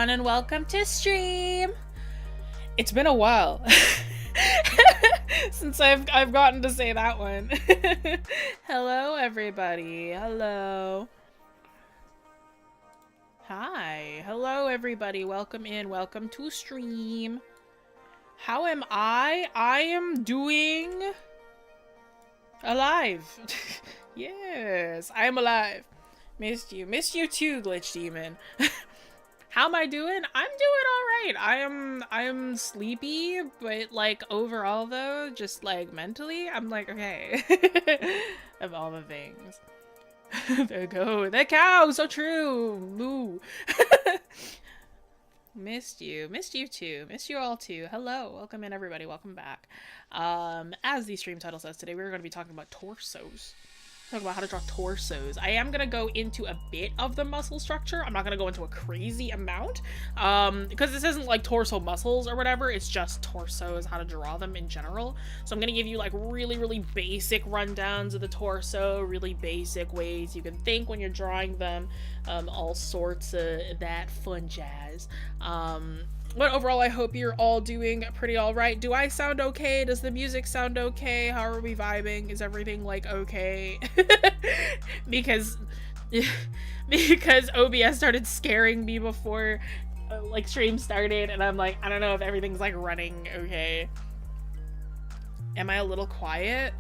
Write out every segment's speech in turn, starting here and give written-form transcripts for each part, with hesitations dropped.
everyone, and welcome to stream. It's been a while since I've gotten to say that one. Hello, everybody. Hello. Hi. Hello, everybody. Welcome in. Welcome to stream. How am I? I am doing alive. Yes, I am alive. Missed you. Missed you too, Glitch Demon. How am I doing? I'm doing alright. I am sleepy, but like overall though, just like mentally, I'm like, okay. Of all the things. There go. The cow! So true! Moo. Missed you. Missed you too. Missed you all too. Hello. Welcome in, everybody. Welcome back. As the stream title says, today we're going to be talking about torsos. Talk about how to draw torsos. I am gonna go into a bit of the muscle structure. I'm not gonna go into a crazy amount because this isn't like torso muscles or whatever. It's just torsos, how to draw them in general. So I'm gonna give you like really basic rundowns of the torso, really basic ways you can think when you're drawing them, all sorts of that fun jazz. But overall, I hope you're all doing pretty alright. Do I sound okay? Does the music sound okay? How are we vibing? Is everything, like, okay? because OBS started scaring me before, like, stream started, and I'm like, I don't know if everything's, like, running okay. Am I a little quiet?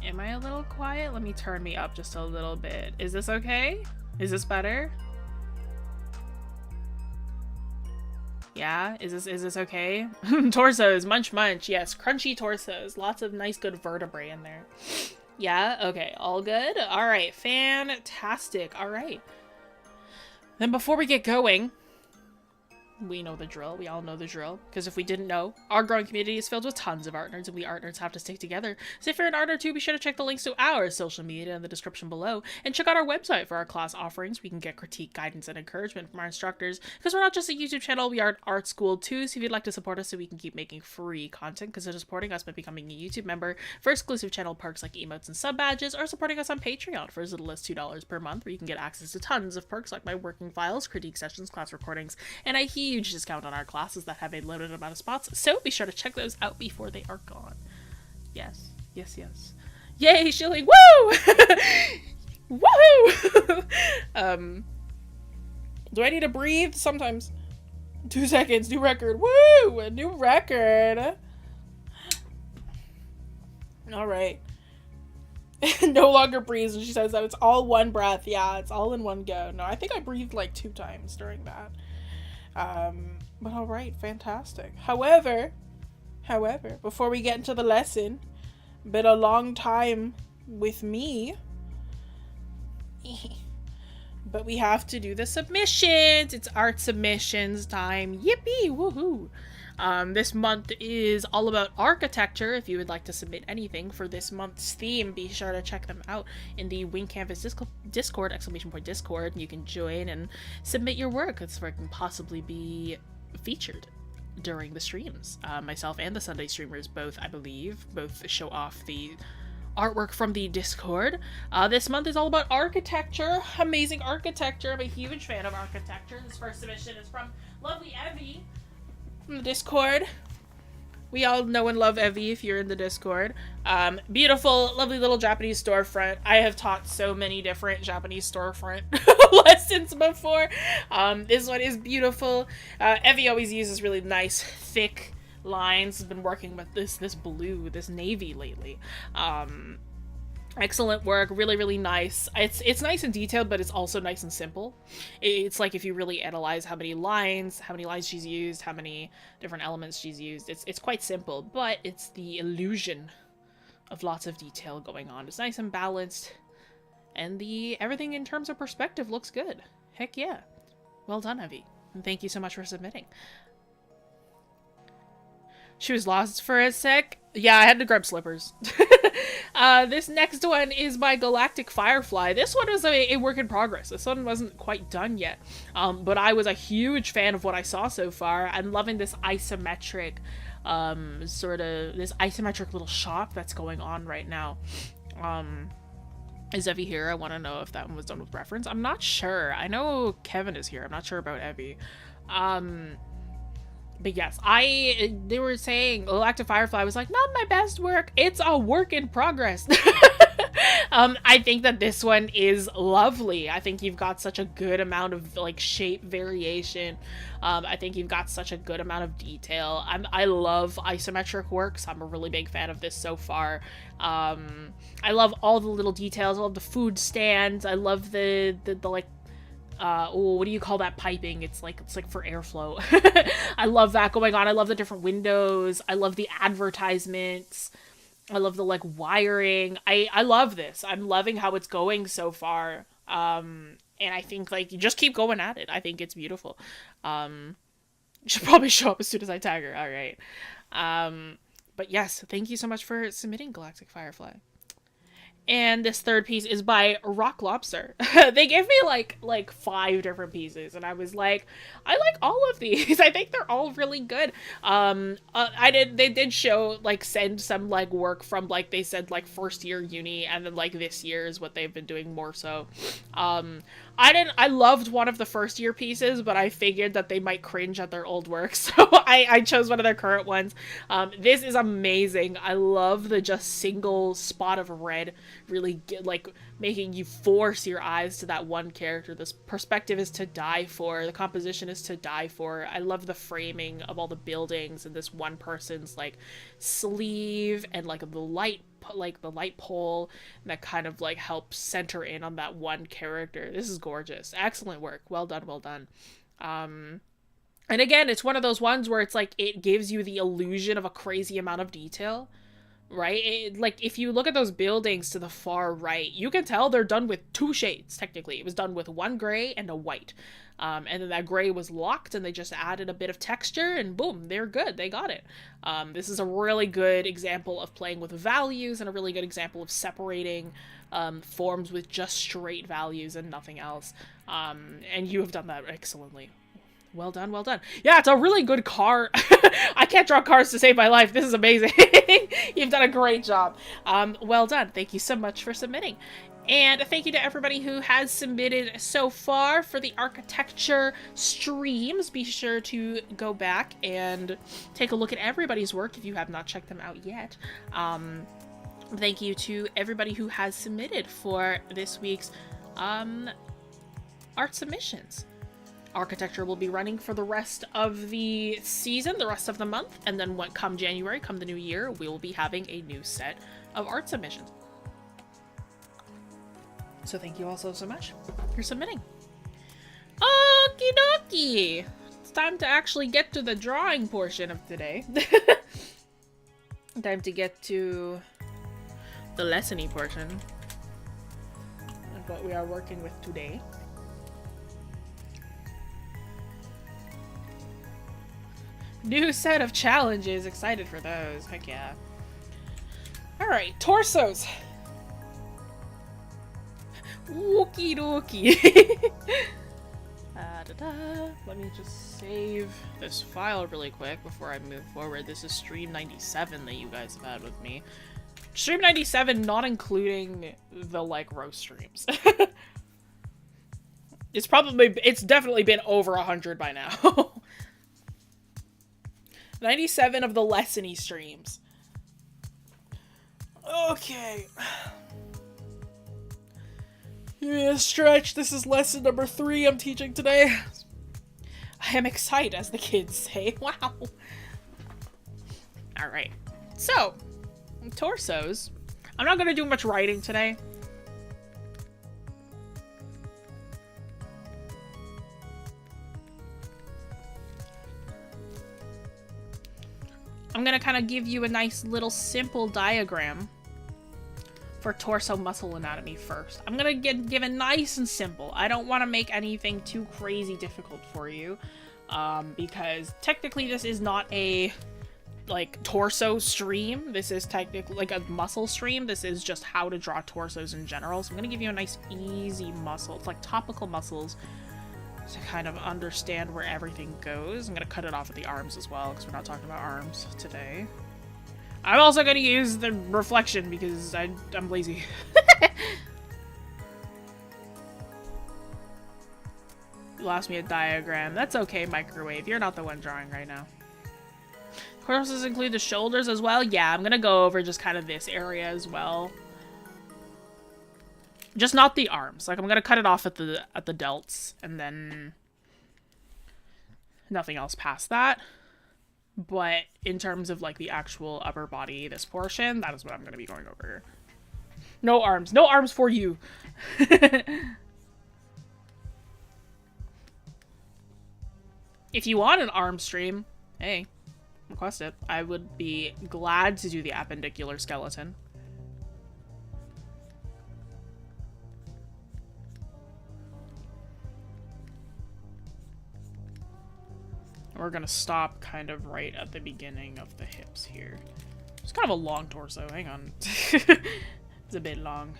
Am I a little quiet? Let me turn me up just a little bit. Is this okay? Is this better? Yeah, is this okay? Torsos, munch. Yes, crunchy torsos. Lots of nice good vertebrae in there. Yeah, okay, all good? All right, fantastic. All right. Then before we get going, we know the drill. We all know the drill. Because if we didn't know, our growing community is filled with tons of art nerds, and we art nerds have to stick together. So if you're an art nerd too, be sure to check the links to our social media in the description below, and check out our website for our class offerings. We can get critique, guidance, and encouragement from our instructors. Because we're not just a YouTube channel, we are an art school too. So if you'd like to support us so we can keep making free content, consider supporting us by becoming a YouTube member for exclusive channel perks like emotes and sub badges, or supporting us on Patreon for as little as $2 per month, where you can get access to tons of perks like my working files, critique sessions, class recordings, and a huge discount on our classes that have a limited amount of spots, so be sure to check those out before they are gone. Yes. Yay, Shilling! Woo! Woohoo! Do I need to breathe? Sometimes. 2 seconds, new record. Woo! A new record! Alright. No longer breathes, and she says that it's all one breath. Yeah, it's all in one go. No, I think I breathed like 2 times during that. But alright, fantastic. However, before we get into the lesson, been a long time with me, but we have to do the submissions. It's art submissions time. Yippee! Woohoo! This month is all about architecture. If you would like to submit anything for this month's theme, be sure to check them out in the Wing Canvas Discord, !Discord. You can join and submit your work. That's where it can possibly be featured during the streams. Myself and the Sunday streamers both show off the artwork from the Discord. This month is all about architecture. Amazing architecture. I'm a huge fan of architecture. This first submission is from lovely Evie from the Discord. We all know and love Evie if you're in the Discord. Beautiful, lovely little Japanese storefront. I have taught so many different Japanese storefront lessons before. This one is beautiful. Evie always uses really nice, thick lines. Has been working with this blue, this navy lately. Excellent work, really nice. It's nice and detailed, but it's also nice and simple. It's like if you really analyze how many lines she's used, how many different elements she's used, it's quite simple, but it's the illusion of lots of detail going on. It's nice and balanced, and everything in terms of perspective looks good. Heck yeah. Well done, Evie. And thank you so much for submitting. She was lost for a sec. Yeah, I had to grab slippers. This next one is by Galactic Firefly. This one was a work in progress. This one wasn't quite done yet. But I was a huge fan of what I saw so far. I'm loving this isometric, this isometric little shot that's going on right now. Is Evie here? I want to know if that one was done with reference. I'm not sure. I know Kevin is here. I'm not sure about Evie. But yes, they were saying Galactic Firefly was like, not my best work. It's a work in progress. I think that this one is lovely. I think you've got such a good amount of like shape variation. I think you've got such a good amount of detail. I love isometric works. I'm a really big fan of this so far. I love all the little details. I love the food stands. I love the like, what do you call that piping? It's like for airflow. I love that going on. I love the different windows. I love the advertisements. I love the like wiring. I love this. I'm loving how it's going so far. And I think like you just keep going at it. I think it's beautiful. Should probably show up as soon as I tag her. All right. But yes, thank you so much for submitting Galactic Firefly. And this third piece is by Rock Lobster. They gave me like 5 different pieces, and I was like, I like all of these. I think they're all really good. They did show like send some like work from like they said like first year uni, and then like this year is what they've been doing more so. I loved one of the first year pieces, but I figured that they might cringe at their old work, so I chose one of their current ones. This is amazing. I love the just single spot of red, really like making you force your eyes to that one character. This perspective is to die for. The composition is to die for. I love the framing of all the buildings and this one person's like sleeve and like the light pole that kind of like helps center in on that one character. This is gorgeous. Excellent work. Well done, well done. And again, it's one of those ones where it's like it gives you the illusion of a crazy amount of detail, right? Like if you look at those buildings to the far right, you can tell they're done with 2 shades. Technically it was done with one gray and a white, and then that gray was locked and they just added a bit of texture and boom, they're good. They got it. This is a really good example of playing with values and a really good example of separating forms with just straight values and nothing else, and you have done that excellently. Well done, well done. Yeah, it's a really good car. I can't draw cars to save my life. This is amazing. You've done a great job. Well done. Thank you so much for submitting. And thank you to everybody who has submitted so far for the architecture streams. Be sure to go back and take a look at everybody's work if you have not checked them out yet. Thank you to everybody who has submitted for this week's art submissions. Architecture will be running for the rest of the season, the rest of the month, and then come January, come the new year, we will be having a new set of art submissions. So thank you all so much for submitting. Okie dokie! It's time to actually get to the drawing portion of today. Time to get to the lesson-y portion of what we are working with today. New set of challenges. Excited for those. Heck yeah. Alright, torsos. Okie dokie. Let me just save this file really quick before I move forward. This is stream 97 that you guys have had with me. Stream 97 not including the like roast streams. It's definitely been over 100 by now. 97 of the lesson-y streams. Okay. Give me a stretch. This is lesson number 3 I'm teaching today. I am excited, as the kids say. Wow. Alright. So, torsos. I'm not going to do much writing today. I'm gonna kind of give you a nice little simple diagram for torso muscle anatomy first. I'm gonna give it nice and simple. I don't want to make anything too crazy difficult for you, because technically this is not a like torso stream. This is technically like a muscle stream. This is just how to draw torsos in general. So I'm gonna give you a nice easy muscle. It's like topical muscles, to kind of understand where everything goes. I'm gonna cut it off at the arms as well, because we're not talking about arms today. I'm also gonna use the reflection because I'm lazy. lost me a diagram. That's okay, Microwave. You're not the one drawing right now. Torsos include the shoulders as well? Yeah, I'm gonna go over just kind of this area as well. Just not the arms. Like, I'm gonna cut it off at the delts, and then nothing else past that. But in terms of, like, the actual upper body, this portion, that is what I'm gonna be going over. No arms. No arms for you! If you want an arm stream, hey, request it. I would be glad to do the appendicular skeleton. We're gonna stop kind of right at the beginning of the hips here. It's kind of a long torso, hang on. It's a bit long.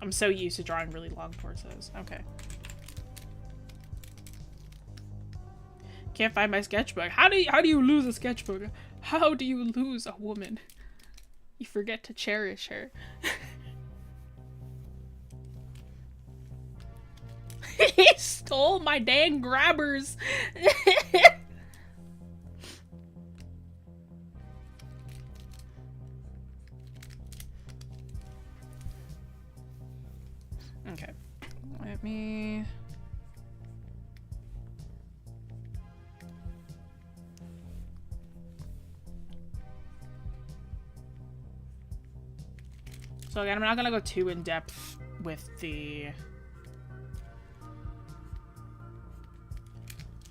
I'm so used to drawing really long torsos. Okay. Can't find my sketchbook. How do you lose a sketchbook? How do you lose a woman? You forget to cherish her. He stole my dang grabbers. Okay. Let me... So again, I'm not gonna go too in depth with the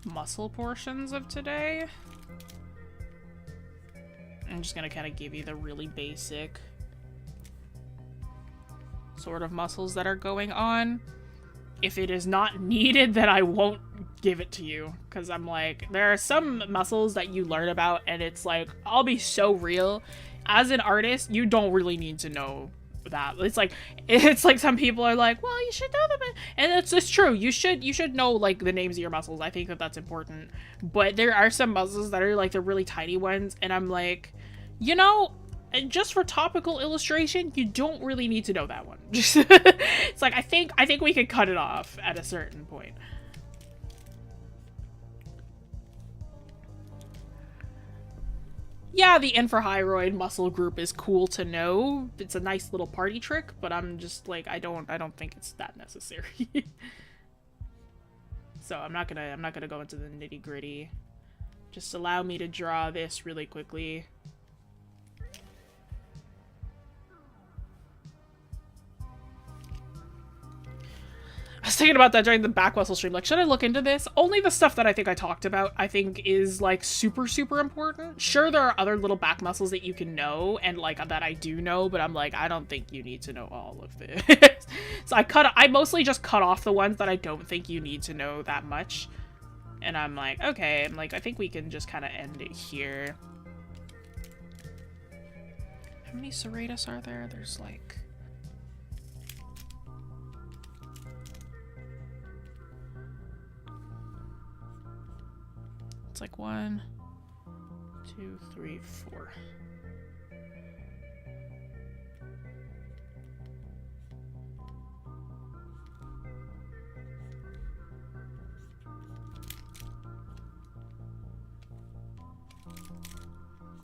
muscle portions of today. I'm just gonna kind of give you the really basic sort of muscles that are going on. If it is not needed, then I won't give it to you, because I'm like, there are some muscles that you learn about and it's like, I'll be so real, as an artist, you don't really need to know that. It's like some people are like, well, you should know them, and it's true. You should know, like, the names of your muscles. I think that that's important. But there are some muscles that are like the really tiny ones, and I'm like, you know, just for topical illustration, you don't really need to know that one. It's like, I think we could cut it off at a certain point. Yeah, the infrahyroid muscle group is cool to know. It's a nice little party trick, but I'm just like, I don't think it's that necessary. So I'm not gonna go into the nitty-gritty. Just allow me to draw this really quickly. I was thinking about that during the back muscle stream. Like, should I look into this? Only the stuff that I think I talked about, I think is, like, super, super important. Sure, there are other little back muscles that you can know, and, like, that I do know, but I'm like, I don't think you need to know all of this. So I mostly just cut off the ones that I don't think you need to know that much. And I'm like, okay, I'm like, I think we can just kind of end it here. How many serratus are there? There's, like... It's like 1, 2, 3, 4.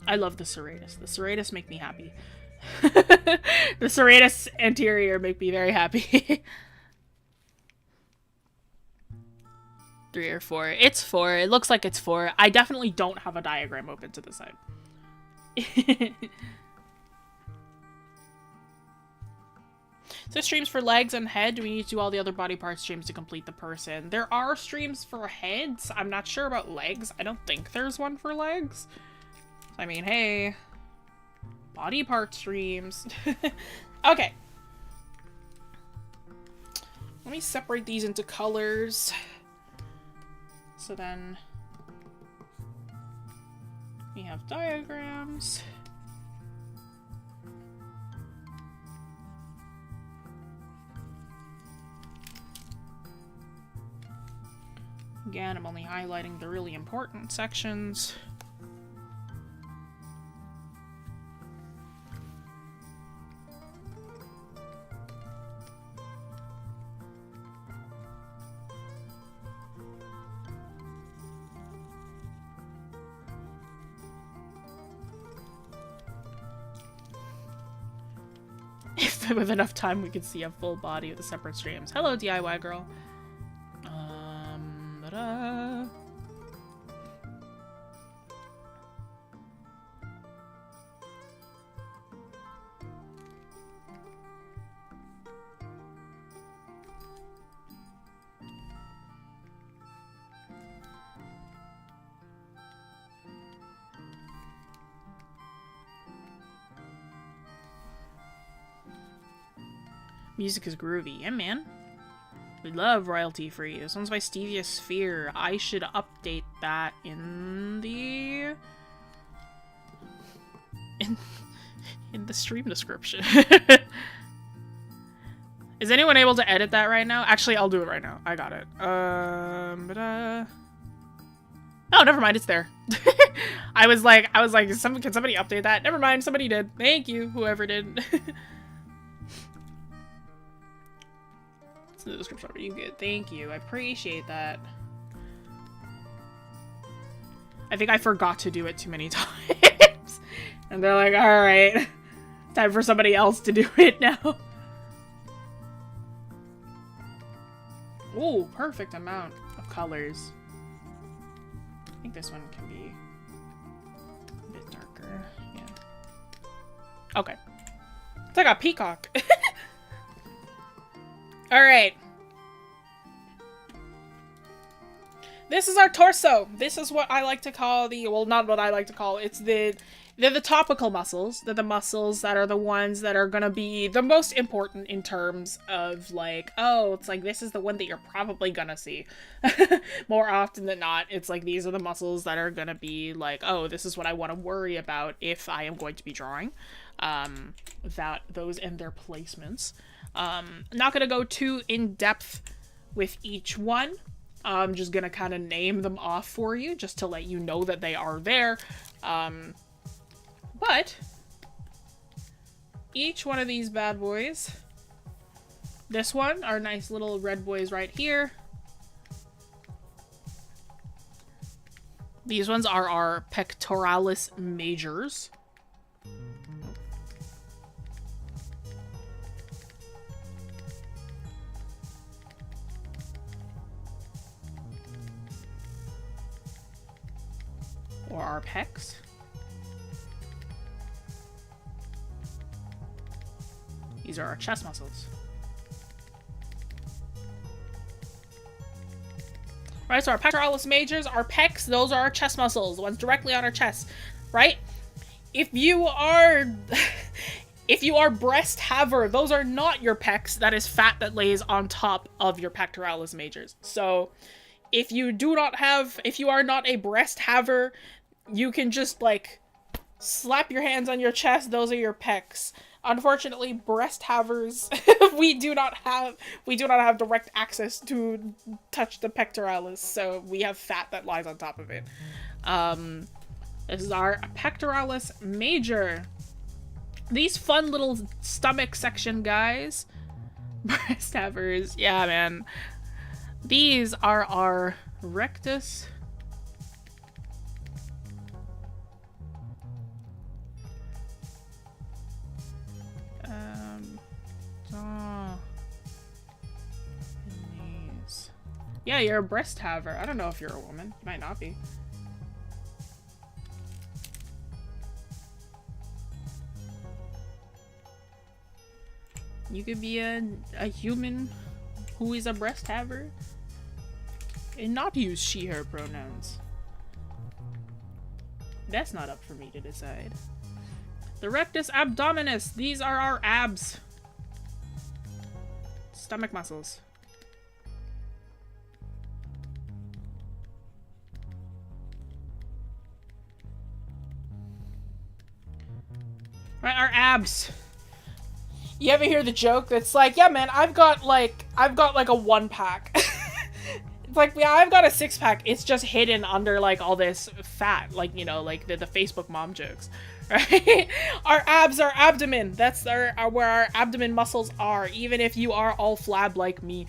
I love the serratus. The serratus make me happy. The serratus anterior make me very happy. 3 or 4. It's 4. It looks like it's 4. I definitely don't have a diagram open to the side. So streams for legs and head. Do we need to do all the other body part streams to complete the person? There are streams for heads. I'm not sure about legs. I don't think there's one for legs. I mean, hey. Body part streams. Okay. Let me separate these into colors. So then we have diagrams. Again, I'm only highlighting the really important sections. If with enough time we could see a full body with the separate streams. Hello, DIY girl. Ta-da. Music is groovy. Yeah, man. We love royalty free. This one's by Stevia Sphere. I should update that in the... in the stream description. Is anyone able to edit that right now? Actually, I'll do it right now. I got it. Oh, never mind. It's there. I was like, can somebody update that? Never mind. Somebody did. Thank you, whoever did. It's in the description. Are you good? Thank you. I appreciate that. I think I forgot to do it too many times. And they're like, alright. Time for somebody else to do it now. Ooh, perfect amount of colors. I think this one can be a bit darker. Yeah. Okay. It's like a peacock. Alright. This is our torso. This is what I like to call the, well, not what I like to call, it's they're the topical muscles. They're the muscles that are the ones that are gonna be the most important in terms of like, oh, it's like this is the one that you're probably gonna see. More often than not, it's like these are the muscles that are gonna be like, oh, this is what I want to worry about if I am going to be drawing. Those and their placements. Not gonna go too in depth with each one. I'm just gonna kind of name them off for you just to let you know that they are there. But each one of these bad boys, this one, our nice little red boys right here. These ones are our pectoralis majors. Or our pecs. These are our chest muscles. Right, so our pectoralis majors, our pecs, those are our chest muscles, the ones directly on our chest, right? If you are breast haver, those are not your pecs, that is fat that lays on top of your pectoralis majors. So if you are not a breast haver, you can just like slap your hands on your chest, those are your pecs. Unfortunately, breast havers, we do not have direct access to touch the pectoralis, so we have fat that lies on top of it. This is our pectoralis major. These fun little stomach section guys, breast havers, yeah, man. These are our rectus. Yeah, you're a breast haver. I don't know if you're a woman. You might not be. You could be a human who is a breast haver and not use she, her pronouns. That's not up for me to decide. The rectus abdominis. These are our abs. Stomach muscles. Right, our abs. You ever hear the joke that's like, yeah, man, I've got like a 1-pack. It's like, yeah, I've got a 6-pack. It's just hidden under like all this fat, like, you know, like the Facebook mom jokes, right? Our abs are abdomen. That's where our abdomen muscles are. Even if you are all flab like me,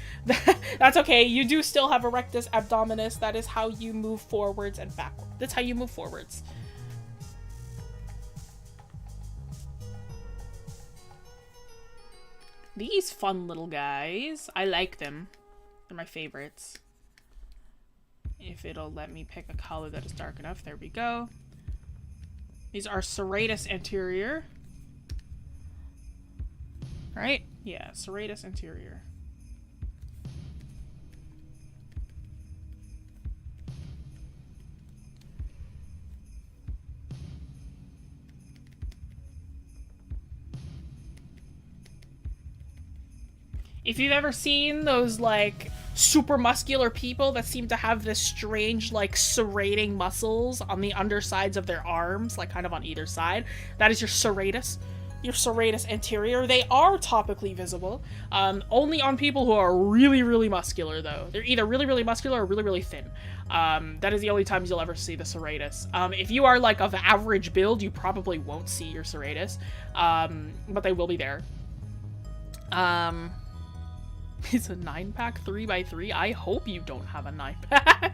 that's okay. You do still have a rectus abdominis. That is how you move forwards and backwards. That's how you move forwards. These fun little guys. I like them. They're my favorites. If it'll let me pick a color that is dark enough. There we go. These are serratus anterior. Right? Yeah, serratus anterior. If you've ever seen those, like, super muscular people that seem to have this strange, like, serrating muscles on the undersides of their arms, like, kind of on either side, that is your serratus. Your serratus anterior. They are topically visible, only on people who are really, really muscular, though. They're either really, really muscular or really, really thin. That is the only times you'll ever see the serratus. If you are, like, of average build, you probably won't see your serratus, but they will be there. It's a 9-pack 3x3. I hope you don't have a 9-pack.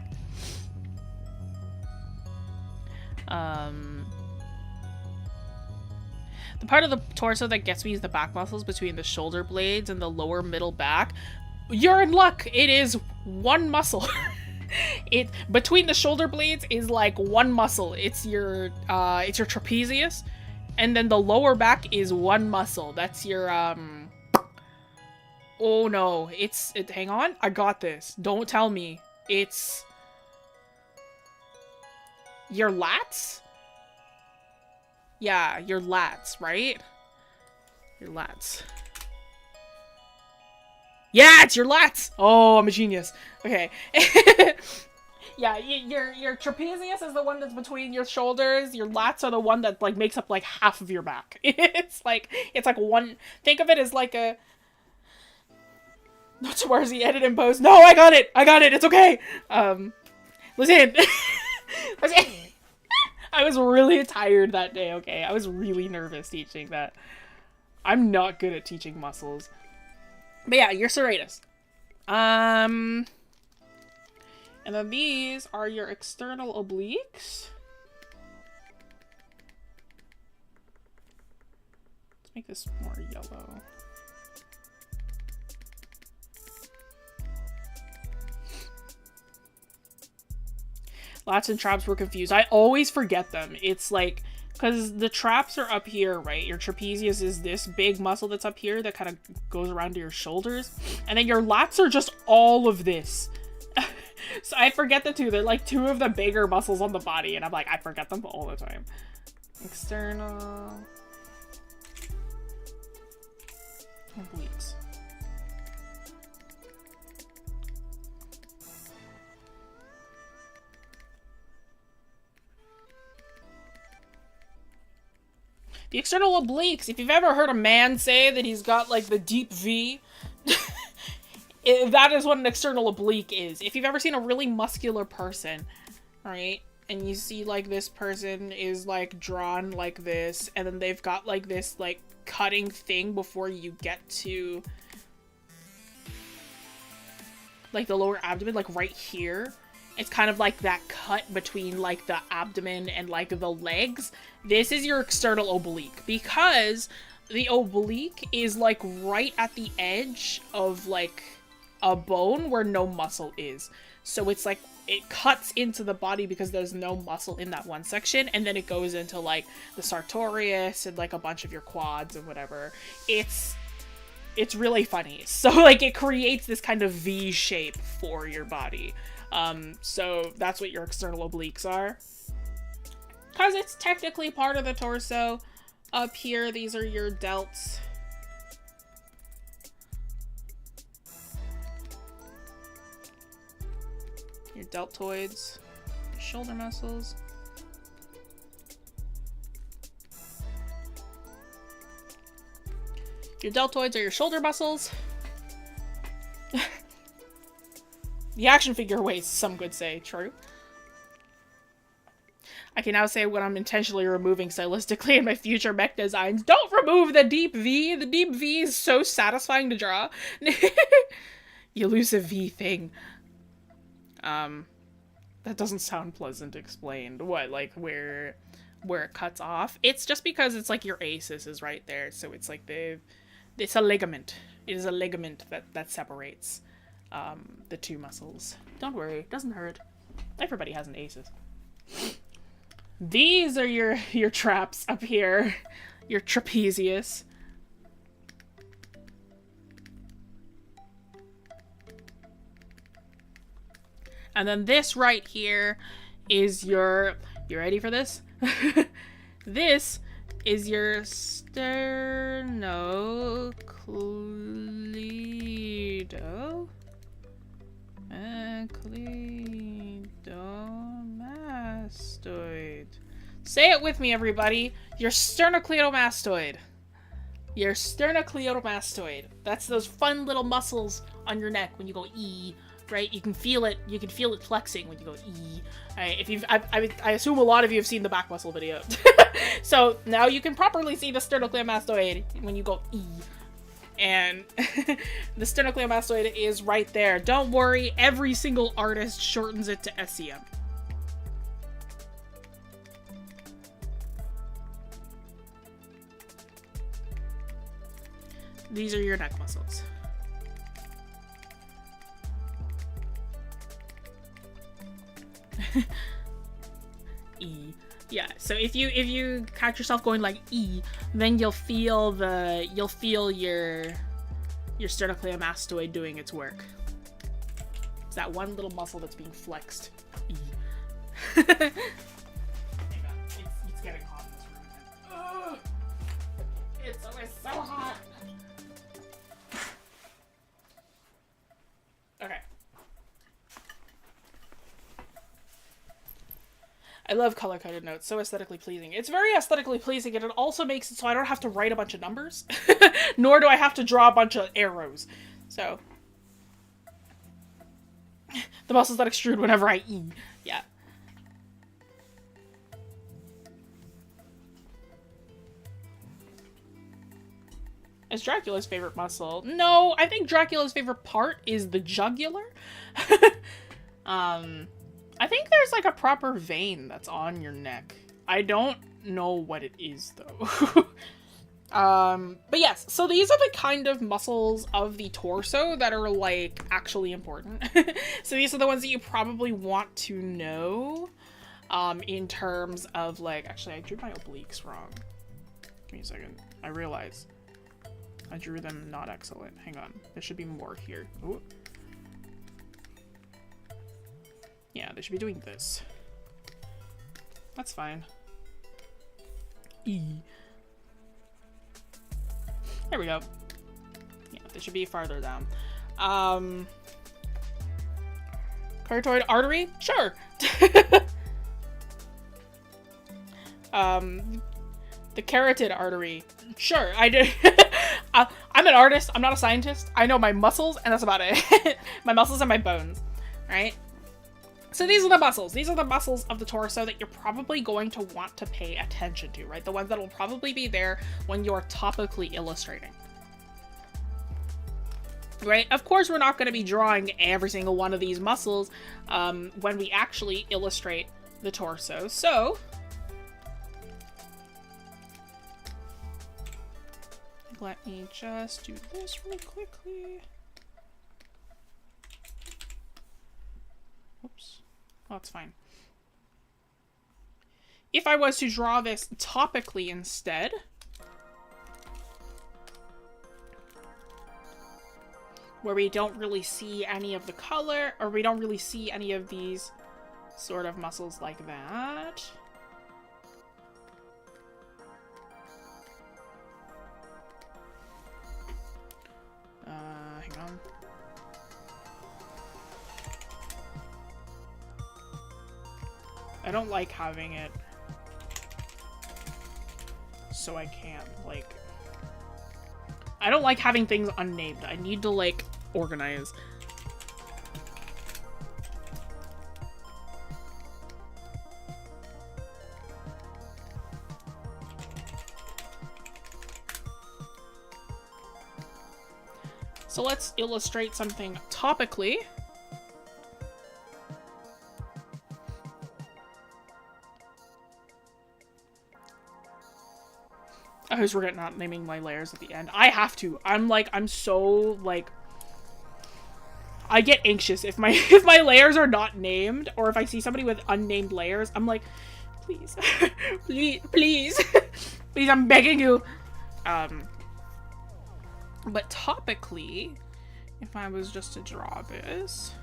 The part of the torso that gets me is the back muscles between the shoulder blades and the lower middle back. You're in luck. It is one muscle. Between the shoulder blades is like one muscle. It's your trapezius, and then the lower back is one muscle. That's your Oh no, hang on, I got this. Don't tell me. It's your lats? Yeah, your lats, right? Your lats. Yeah, it's your lats! Oh, I'm a genius. Okay. Yeah, your trapezius is the one that's between your shoulders. Your lats are the one that, like, makes up, like, half of your back. It's like one... Think of it as, like, a... Not to worry, he edit and post. No, I got it! I got it! It's okay! Listen. Listen. I was really tired that day, okay? I was really nervous teaching that. I'm not good at teaching muscles. But yeah, your serratus. And then these are your external obliques. Let's make this more yellow. Lats and traps were confused. I always forget them. It's like, because the traps are up here, right? Your trapezius is this big muscle that's up here that kind of goes around to your shoulders. And then your lats are just all of this. So I forget the two. They're like two of the bigger muscles on the body. And I'm like, I forget them all the time. External obliques. The external obliques, if you've ever heard a man say that he's got, like, the deep V, that is what an external oblique is. If you've ever seen a really muscular person, right, and you see, like, this person is, like, drawn like this, and then they've got, like, this, like, cutting thing before you get to, like, the lower abdomen, like, right here. It's kind of like that cut between, like, the abdomen and, like, the legs. This is your external oblique, because the oblique is, like, right at the edge of, like, a bone where no muscle is. So it's, like, it cuts into the body because there's no muscle in that one section, and then it goes into, like, the sartorius and, like, a bunch of your quads and whatever. It's really funny. So, like, it creates this kind of V shape for your body. So that's what your external obliques are. Because it's technically part of the torso. Up here, these are your delts. Your deltoids. Your shoulder muscles. Your deltoids are your shoulder muscles. The action figure weighs, some could say. True. I can now say what I'm intentionally removing stylistically in my future mech designs. Don't remove the deep V! The deep V is so satisfying to draw. The elusive V thing. That doesn't sound pleasant explained. What, like, where it cuts off? It's just because it's like your aces is right there, so it's like It's a ligament. It is a ligament that separates the two muscles. Don't worry, it doesn't hurt. Everybody has an ACEs. These are your traps up here. Your trapezius. And then this right here is your... You ready for this? This is your sternocleido... Cleidomastoid. Say it with me, everybody. Your sternocleidomastoid. Your sternocleidomastoid. That's those fun little muscles on your neck when you go E, right? You can feel it. You can feel it flexing when you go E. Right, if you've, I assume a lot of you have seen the back muscle video. So now you can properly see the sternocleidomastoid when you go E. And the sternocleidomastoid is right there. Don't worry, every single artist shortens it to SCM. These are your neck muscles. E. Yeah, so if you catch yourself going like E, then you'll feel your sternocleidomastoid doing its work. It's that one little muscle that's being flexed. E. Hang on. It's getting hot in this room again. Ugh. It's always so hot. Okay. I love color-coded notes, so aesthetically pleasing. It's very aesthetically pleasing, and it also makes it so I don't have to write a bunch of numbers, nor do I have to draw a bunch of arrows. So, the muscles that extrude whenever I E. Yeah. Is Dracula's favorite muscle? No, I think Dracula's favorite part is the jugular. I think there's like a proper vein that's on your neck. I don't know what it is though. But yes, so these are the kind of muscles of the torso that are like actually important. So these are the ones that you probably want to know in terms of like, actually I drew my obliques wrong. Give me a second. I realize I drew them not excellent. Hang on. There should be more here. Ooh. Yeah, they should be doing this. That's fine. E. There we go. Yeah, they should be farther down. Carotid artery? Sure. The carotid artery. Sure, I did. I'm an artist. I'm not a scientist. I know my muscles, and that's about it. My muscles and my bones. Right? So these are the muscles. These are the muscles of the torso that you're probably going to want to pay attention to, right? The ones that will probably be there when you're topically illustrating. Right? Of course, we're not going to be drawing every single one of these muscles when we actually illustrate the torso. So, let me just do this really quickly. Oops. Oh, it's fine. If I was to draw this topically instead, where we don't really see any of the color, or we don't really see any of these sort of muscles like that. Hang on. I don't like having it so I can't, like... I don't like having things unnamed. I need to, like, organize. So let's illustrate something topically. I always regret not naming my layers at the end. I have to. I'm so, like... I get anxious if my if my layers are not named, or if I see somebody with unnamed layers, I'm like, please, please, please, please, I'm begging you. But topically, if I was just to draw this...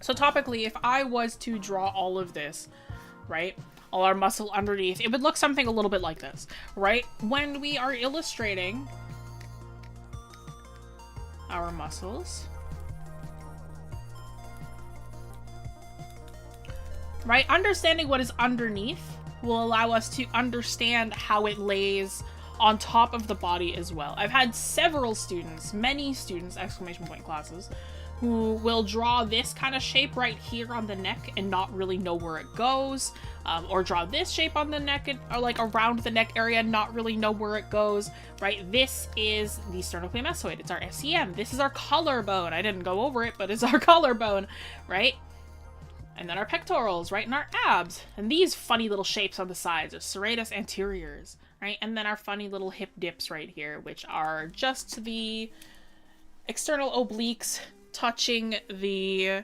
So topically, if I was to draw all of this, right, all our muscle underneath, it would look something a little bit like this, right? When we are illustrating our muscles, right, understanding what is underneath will allow us to understand how it lays on top of the body as well. I've had several students, many students, exclamation point classes, who will draw this kind of shape right here on the neck and not really know where it goes, or draw this shape on the neck or like around the neck area and not really know where it goes, right? This is the sternocleidomastoid. It's our SEM. This is our collarbone. I didn't go over it, but it's our collarbone, right? And then our pectorals, right? And our abs. And these funny little shapes on the sides are serratus anteriors, right? And then our funny little hip dips right here, which are just the external obliques touching the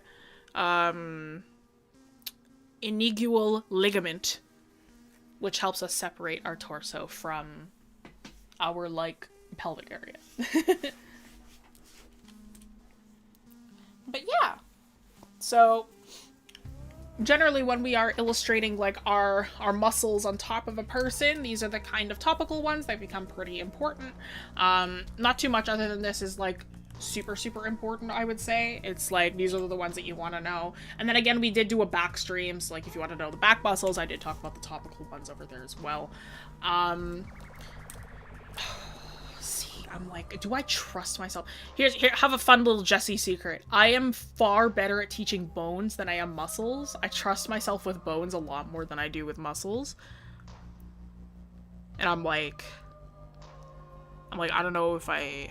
inigual ligament, which helps us separate our torso from our, like, pelvic area. But yeah, so generally when we are illustrating, like, our muscles on top of a person, these are the kind of topical ones that become pretty important. Not too much other than this is, like, super, super important, I would say. It's like, these are the ones that you want to know. And then again, we did do a back stream, so like, if you want to know the back muscles, I did talk about the topical ones over there as well. See, I'm like, do I trust myself? Here, have a fun little Jessie secret. I am far better at teaching bones than I am muscles. I trust myself with bones a lot more than I do with muscles. And I'm like, I don't know if I...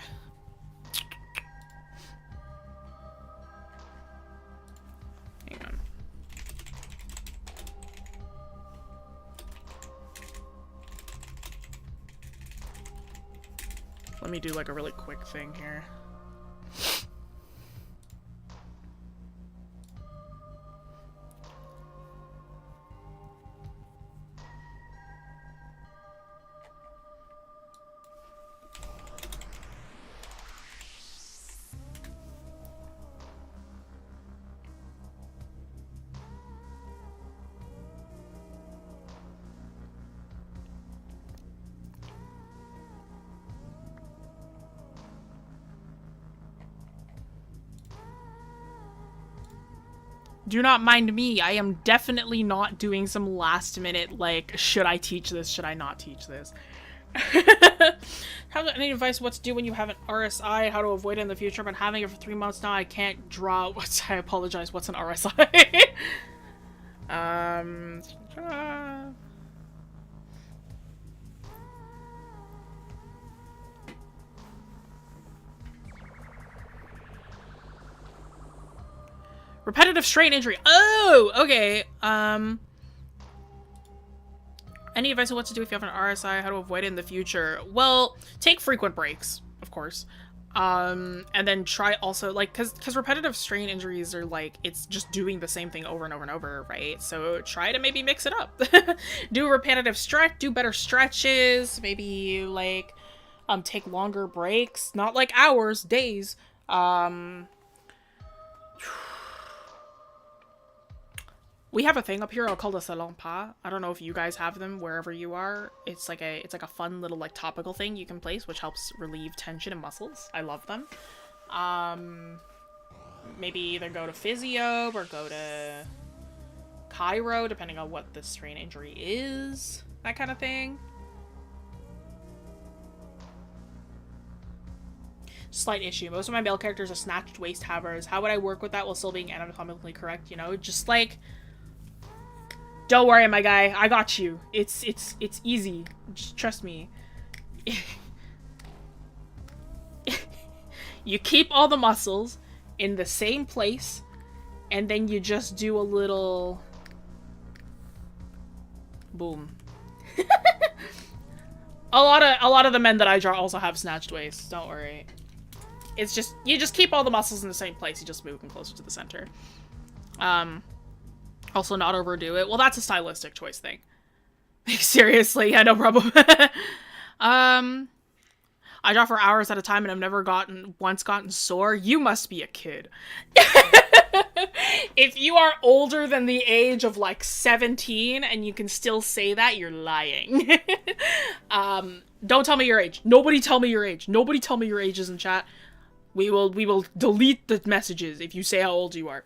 Hang on. Let me do like a really quick thing here. Do not mind me. I am definitely not doing some last minute, like, should I teach this? Should I not teach this? Have any advice what to do when you have an RSI, how to avoid it in the future? I've been having it for 3 months now. I can't draw. I apologize. What's an RSI? Repetitive strain injury. Oh, okay. Any advice on what to do if you have an RSI, how to avoid it in the future? Well, take frequent breaks, of course. And then try also, like, because repetitive strain injuries are, like, it's just doing the same thing over and over and over, right? So try to maybe mix it up. Do repetitive stretch, do better stretches, maybe, like, take longer breaks, not like hours, days. We have a thing up here called a salon pas. I don't know if you guys have them wherever you are. It's like a fun little like topical thing you can place, which helps relieve tension in muscles. I love them. Maybe either go to physio or go to chiro, depending on what the strain injury is. That kind of thing. Slight issue. Most of my male characters are snatched waist havers. How would I work with that while still being anatomically correct? You know, just like, don't worry, my guy. I got you. It's easy. Just trust me. You keep all the muscles in the same place, and then you just do a little boom. a lot of the men that I draw also have snatched waists. Don't worry. It's just, you just keep all the muscles in the same place. You just move them closer to the center. Also not overdo it. Well, that's a stylistic choice thing. Seriously, yeah, no problem. I draw for hours at a time and I've never once gotten sore. You must be a kid. If you are older than the age of like 17 and you can still say that, you're lying. Don't tell me your age. Nobody tell me your age. Nobody tell me your ages in chat. We will delete the messages if you say how old you are.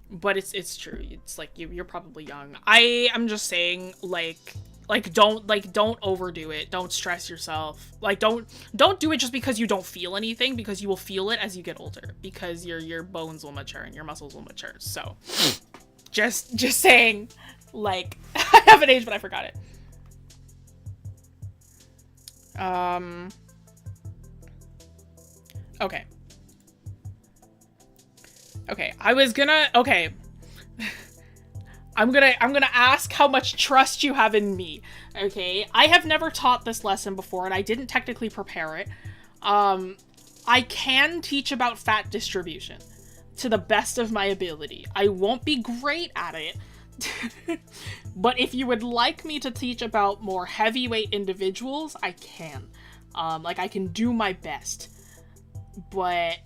But it's true. It's like you're probably young. I'm just saying, don't overdo it. Don't stress yourself. Like don't do it just because you don't feel anything, because you will feel it as you get older, because your bones will mature and your muscles will mature. So just saying, like, I have an age but I forgot it. Okay. Okay, okay. I'm gonna ask how much trust you have in me, okay? I have never taught this lesson before, and I didn't technically prepare it. I can teach about fat distribution to the best of my ability. I won't be great at it, but if you would like me to teach about more heavyweight individuals, I can. Like, I can do my best. But,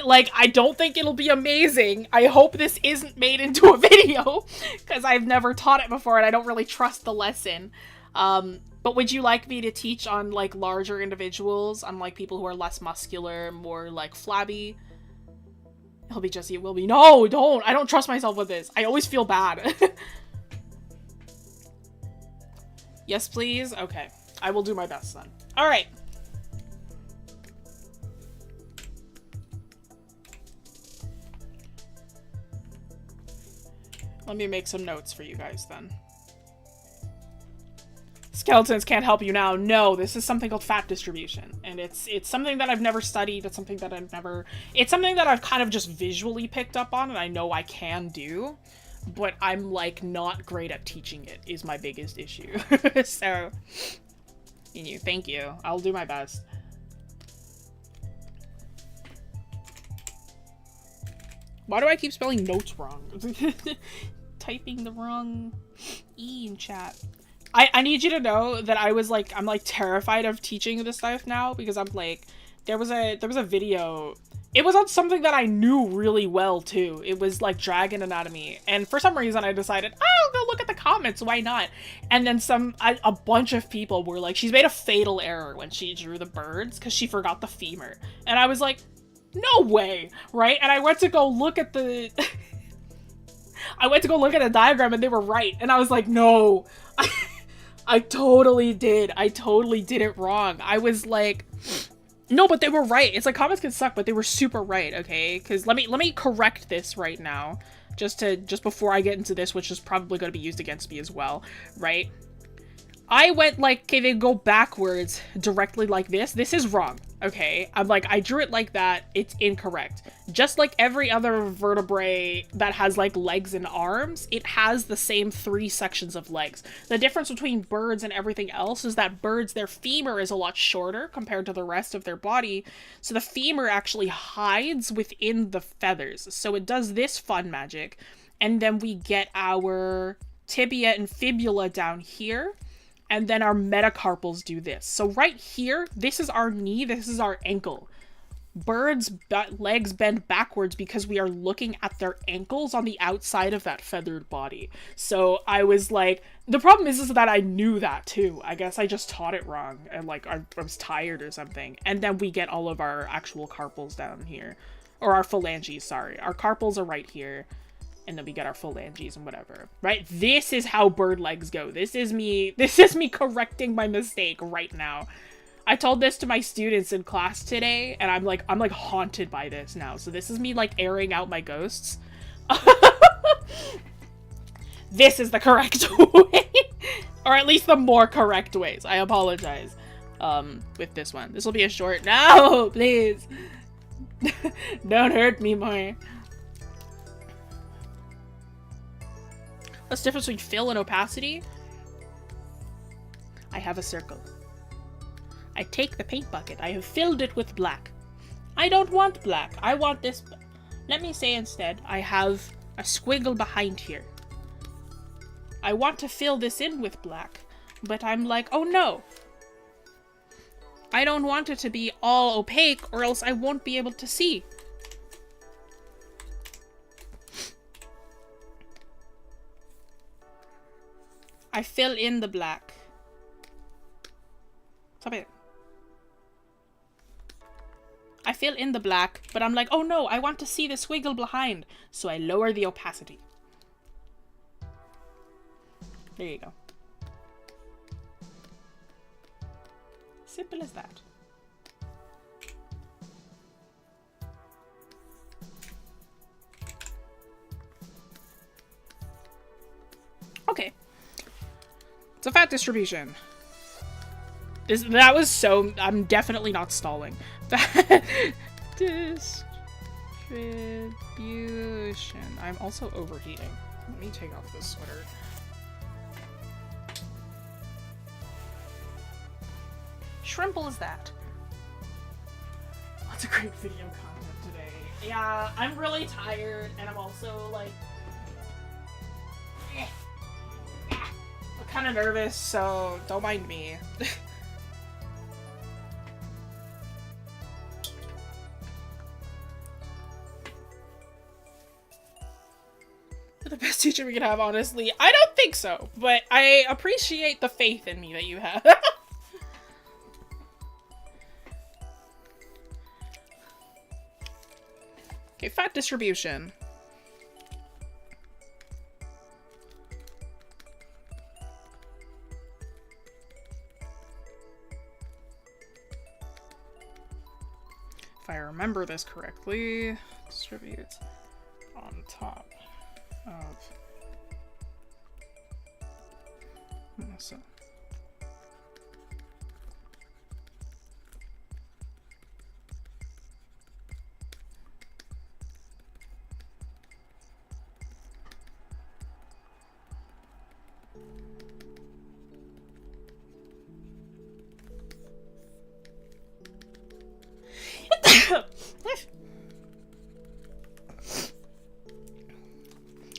like, I don't think it'll be amazing. I hope this isn't made into a video, because I've never taught it before and I don't really trust the lesson. But would you like me to teach on, like, larger individuals, on, like, people who are less muscular, more, like, flabby? It'll be Jessie, it will be. No, don't! I don't trust myself with this. I always feel bad. Yes, please? Okay. I will do my best then. Alright. Let me make some notes for you guys then. Skeletons can't help you now. No, this is something called fat distribution. And it's something that I've never studied. It's something that it's something that I've kind of just visually picked up on and I know I can do. But I'm, like, not great at teaching it is my biggest issue. So, thank you. I'll do my best. Why do I keep spelling notes wrong? Typing the wrong E in chat. I need you to know that I'm like terrified of teaching this stuff now, because I'm like, there was a video. It was on something that I knew really well too. It was like dragon anatomy, and for some reason I decided, I'll go look at the comments, why not? And then a bunch of people were like, she's made a fatal error when she drew the birds because she forgot the femur. And I was like, no way, right? And I went to go look at the diagram and they were right. And I was like, no, I totally did. I totally did it wrong. I was like, no, but they were right. It's like, comments can suck, but they were super right, okay? Because let me correct this right now, just before I get into this, which is probably going to be used against me as well, right? I went like, okay, they go backwards directly like this. This is wrong, okay? I'm like, I drew it like that. It's incorrect. Just like every other vertebrae that has like legs and arms, it has the same 3 sections of legs. The difference between birds and everything else is that birds, their femur is a lot shorter compared to the rest of their body. So the femur actually hides within the feathers. So it does this fun magic. And then we get our tibia and fibula down here. And then our metacarpals do this. So right here, this is our knee, this is our ankle. Birds' legs bend backwards because we are looking at their ankles on the outside of that feathered body. So I was like, the problem is that I knew that too. I guess I just taught it wrong and like I was tired or something. And then we get all of our actual carpals down here. Or our phalanges, sorry. Our carpals are right here. And then we get our phalanges and whatever, right? This is how bird legs go. This is me correcting my mistake right now. I told this to my students in class today, and I'm like haunted by this now. So this is me like airing out my ghosts. This is the correct way. Or at least the more correct ways. I apologize. With this one. This will be a short. No, please. Don't hurt me more. What's the difference between fill and opacity? I have a circle. I take the paint bucket. I have filled it with black. I don't want black. I want this. Let me say instead, I have a squiggle behind here. I want to fill this in with black, but I'm like, oh no. I don't want it to be all opaque or else I won't be able to see. I fill in the black. Stop it. I fill in the black, but I'm like, oh no, I want to see the squiggle behind. So I lower the opacity. There you go. Simple as that. Okay. It's a fat distribution. That was so... I'm definitely not stalling. Fat distribution. I'm also overheating. Let me take off this sweater. Shrimple is that. Lots of great video content today. Yeah, I'm really tired, and I'm also like... I'm kind of nervous, so don't mind me. The best teacher we could have, honestly. I don't think so, but I appreciate the faith in me that you have. Okay, fat distribution. If I remember this correctly, distribute on top of muscle.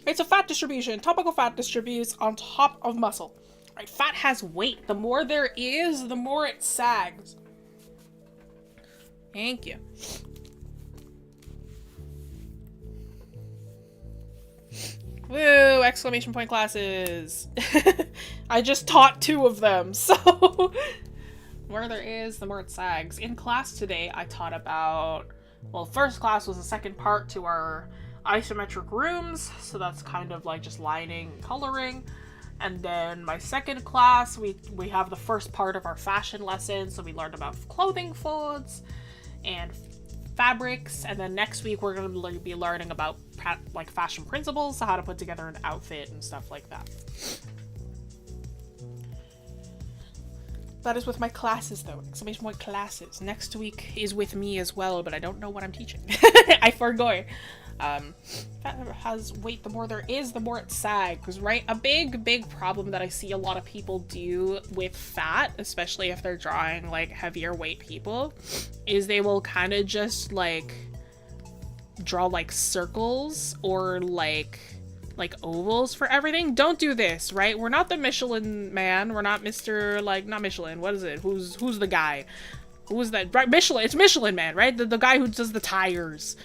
It's a fat distribution. Topical fat distributes on top of muscle. Right, fat has weight. The more there is, the more it sags. Thank you. Woo! Exclamation point classes. I just taught 2 of them, so... The more there is, the more it sags. In class today, I taught about... Well, first class was the second part to our isometric rooms, so that's kind of like just lining and coloring. And then my second class, we have the first part of our fashion lesson, so we learned about clothing folds and fabrics. And then next week we're going to be learning about like fashion principles, so how to put together an outfit and stuff like that. That is with my classes, though. Exclamation point classes. Next week is with me as well, but I don't know what I'm teaching. I forgot. Fat has weight. The more there is, the more it sags, right? A big problem that I see a lot of people do with fat, especially if they're drawing like heavier weight people, is they will kind of just like draw like circles or like ovals for everything. Don't do this, right? We're not the Michelin man. We're not Mr. like, not Michelin. What is it? Who's the guy? Who is that? Right, Michelin. It's Michelin Man, right? The guy who does the tires.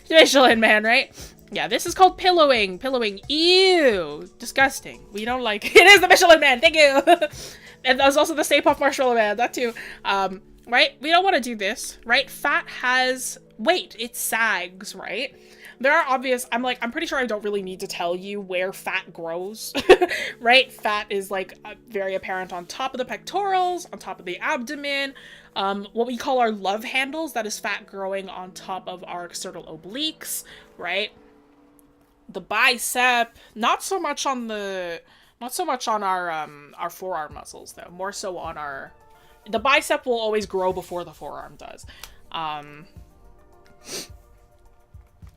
Michelin Man, right? Yeah, this is called pillowing. Pillowing. Ew. Disgusting. We don't like... It is the Michelin Man. Thank you. And that was also the Stay Puft Marshmallow Man. That too. Right? We don't want to do this, right? Fat has weight. It sags, right? There are obvious, I'm pretty sure I don't really need to tell you where fat grows, right? Fat is like very apparent on top of the pectorals, on top of the abdomen, what we call our love handles, that is fat growing on top of our external obliques, right? The bicep, not so much on our forearm muscles though, more so on the bicep will always grow before the forearm does.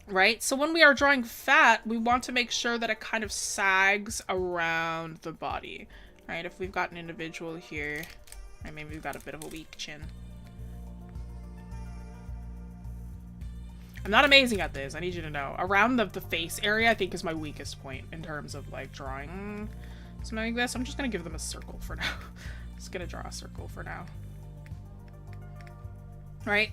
Right? So when we are drawing fat, we want to make sure that it kind of sags around the body, right? If we've got an individual here, right, maybe we've got a bit of a weak chin. I'm not amazing at this, I need you to know. Around the face area, I think is my weakest point in terms of like drawing something like this. I'm just gonna give them a circle for now. Just gonna draw a circle for now. Right?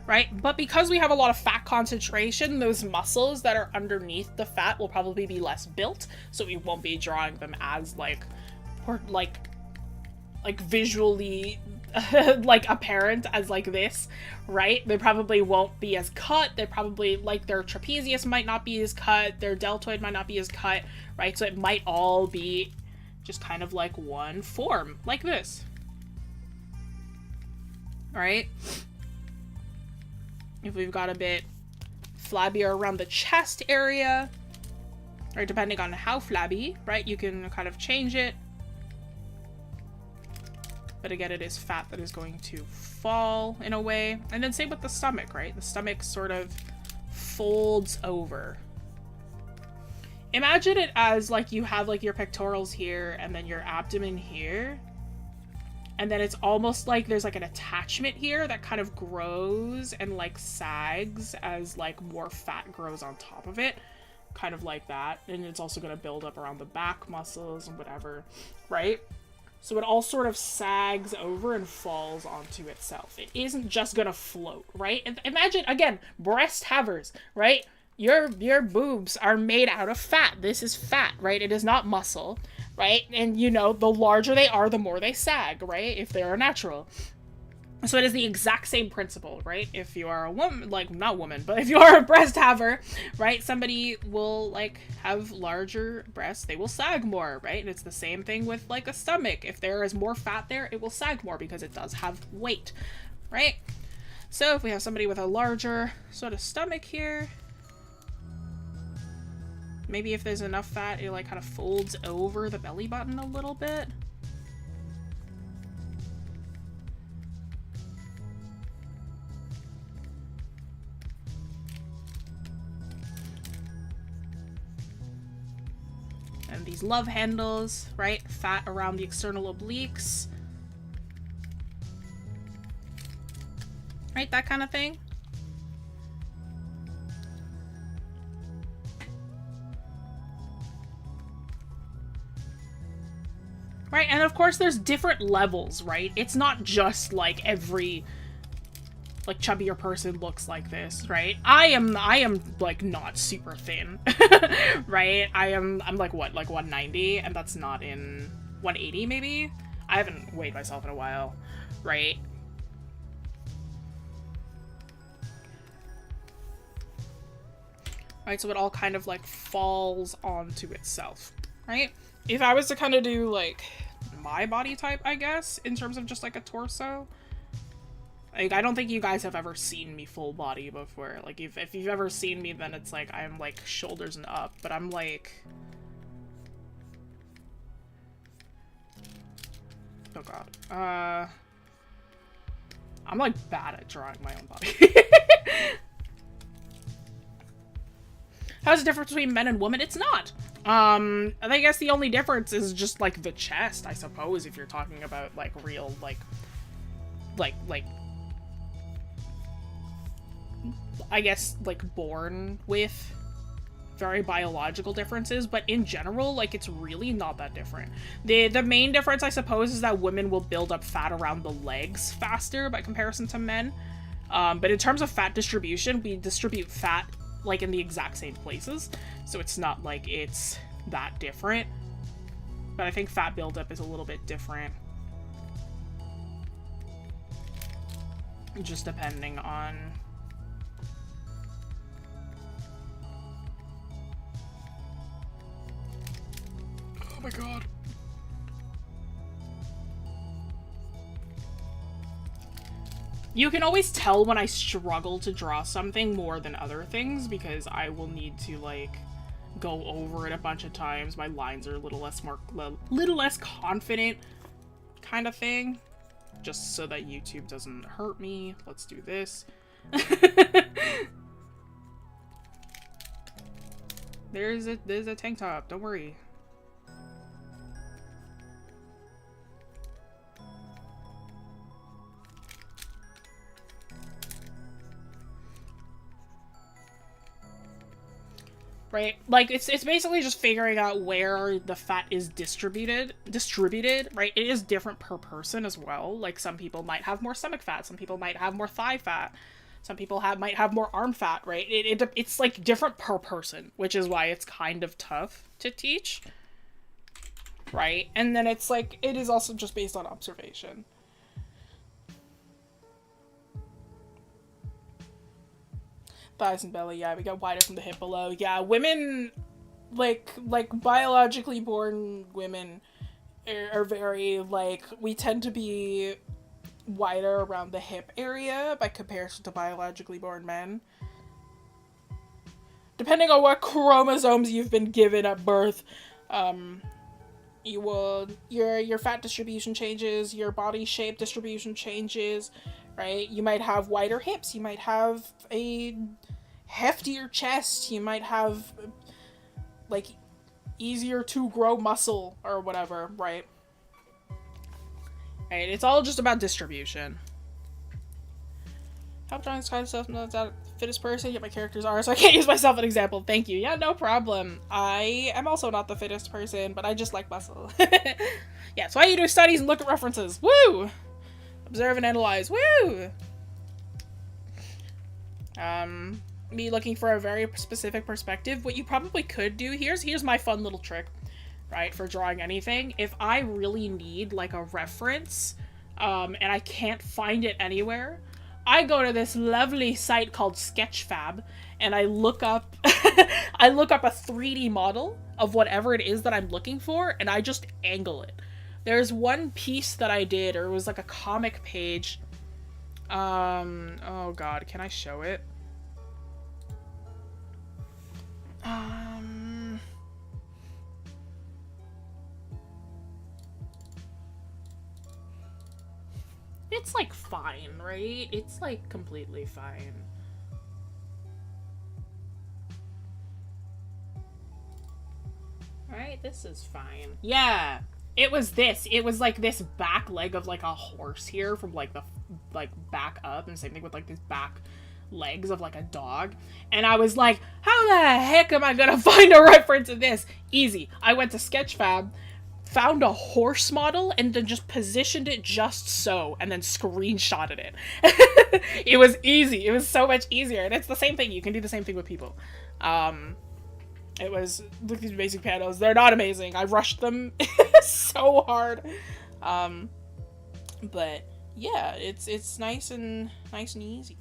Right? But because we have a lot of fat concentration, those muscles that are underneath the fat will probably be less built, so we won't be drawing them as like visually like apparent as like this, right? They probably won't be as cut. They probably, like, their trapezius might not be as cut, their deltoid might not be as cut, right? So it might all be just kind of like one form, like this. Right? If we've got a bit flabbier around the chest area, or depending on how flabby, right, you can kind of change it. But again, it is fat that is going to fall in a way. And then same with the stomach, right? The stomach sort of folds over. Imagine it as like you have like your pectorals here and then your abdomen here. And then it's almost like there's like an attachment here that kind of grows and like sags as like more fat grows on top of it. Kind of like that. And it's also going to build up around the back muscles and whatever, right? So it all sort of sags over and falls onto itself. It isn't just going to float, right? And imagine, again, breast havers, right? Your boobs are made out of fat. This is fat, right? It is not muscle. Right? And, you know, the larger they are, the more they sag, right? If they are natural. So it is the exact same principle, right? If you are a woman, like, not woman, but if you are a breast haver, right? Somebody will, like, have larger breasts. They will sag more, right? And it's the same thing with, like, a stomach. If there is more fat there, it will sag more because it does have weight, right? So if we have somebody with a larger sort of stomach here, maybe if there's enough fat, it like kind of folds over the belly button a little bit. And these love handles, right? Fat around the external obliques. Right? That kind of thing. Right, and of course there's different levels, right? It's not just like every like chubbier person looks like this, right? I am like not super thin, right? I'm like what, like 190, and that's not in 180 maybe? I haven't weighed myself in a while, right? Right, so it all kind of like falls onto itself, right? If I was to kind of do, like, my body type, I guess, in terms of just, like, a torso, like, I don't think you guys have ever seen me full body before. Like, if you've ever seen me, then it's, like, I'm, like, shoulders and up, but I'm, like, Oh god. I'm like bad at drawing my own body. How's the difference between men and women? It's not. I guess the only difference is just like the chest, I suppose, if you're talking about like real, like I guess like born with very biological differences, but in general, like, it's really not that different. The main difference, I suppose, is that women will build up fat around the legs faster by comparison to men. But in terms of fat distribution, we distribute fat, like, in the exact same places, so it's not like it's that different. But I think fat buildup is a little bit different. Just depending on... Oh my god. You can always tell when I struggle to draw something more than other things because I will need to, like, go over it a bunch of times. My lines are a little less confident kind of thing. Just so that YouTube doesn't hurt me. Let's do this. There's a tank top, don't worry. Right? Like, it's basically just figuring out where the fat is distributed, right? It is different per person as well. Like, some people might have more stomach fat, some people might have more thigh fat, some people might have more arm fat, right? It's, like, different per person, which is why it's kind of tough to teach, right? And then it's, like, it is also just based on observation. Thighs and belly, yeah, we got wider from the hip below. Yeah, women, like biologically born women are very, like, we tend to be wider around the hip area by comparison to biologically born men. Depending on what chromosomes you've been given at birth, your fat distribution changes, your body shape distribution changes, right? You might have wider hips, you might have a heftier chest, you might have, like, easier to grow muscle or whatever, right? Right, it's all just about distribution. Help drawing this kind of stuff, not that fittest person, yet my characters are, so I can't use myself as an example. Thank you. Yeah, no problem. I am also not the fittest person, but I just like muscle. Yeah, that's why you do studies and look at references. Woo! Observe and analyze. Woo! Me looking for a very specific perspective. What you probably could do, here's my fun little trick, right, for drawing anything. If I really need, like, a reference, and I can't find it anywhere, I go to this lovely site called Sketchfab, and I look up, I look up a 3D model of whatever it is that I'm looking for, and I just angle it. There's one piece that I did, or it was like a comic page. Oh god, can I show it? It's, like, fine, right? It's, like, completely fine. Right? This is fine. Yeah! It was this. It was, like, this back leg of, like, a horse here from, like, the, like, back up, and same thing with, like, these back legs of, like, a dog. And I was like, how the heck am I gonna find a reference of this? Easy. I went to Sketchfab, found a horse model, and then just positioned it just so, and then screenshotted it. It was easy. It was so much easier. And it's the same thing. You can do the same thing with people. It was, look at these basic panels. They're not amazing. I rushed them so hard. But yeah, it's nice and easy.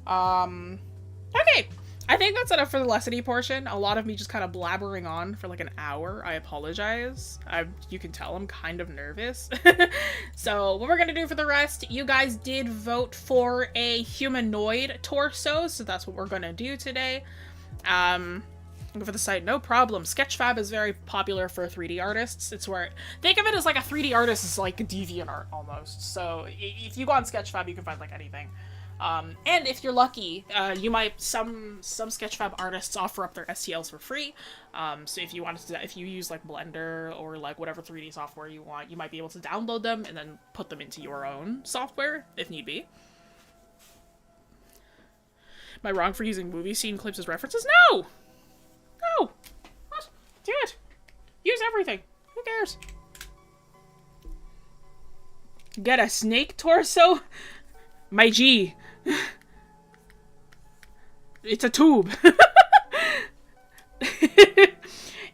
Okay. I think that's enough for the lessony portion. A lot of me just kind of blabbering on for like an hour. I apologize. You can tell I'm kind of nervous. So what we're gonna do for the rest, you guys did vote for a humanoid torso, so that's what we're gonna do today. For the site, no problem. Sketchfab is very popular for 3D artists. It's where, think of it as like a 3D artist is like a DeviantArt almost. So if you go on Sketchfab, you can find like anything. And if you're lucky, you might, some Sketchfab artists offer up their STLs for free. So if you wanted to, if you use like Blender or like whatever 3D software you want, you might be able to download them and then put them into your own software if need be. Am I wrong for using movie scene clips as references? No! No! What? Do it! Use everything. Who cares? Get a snake torso? My G. It's a tube.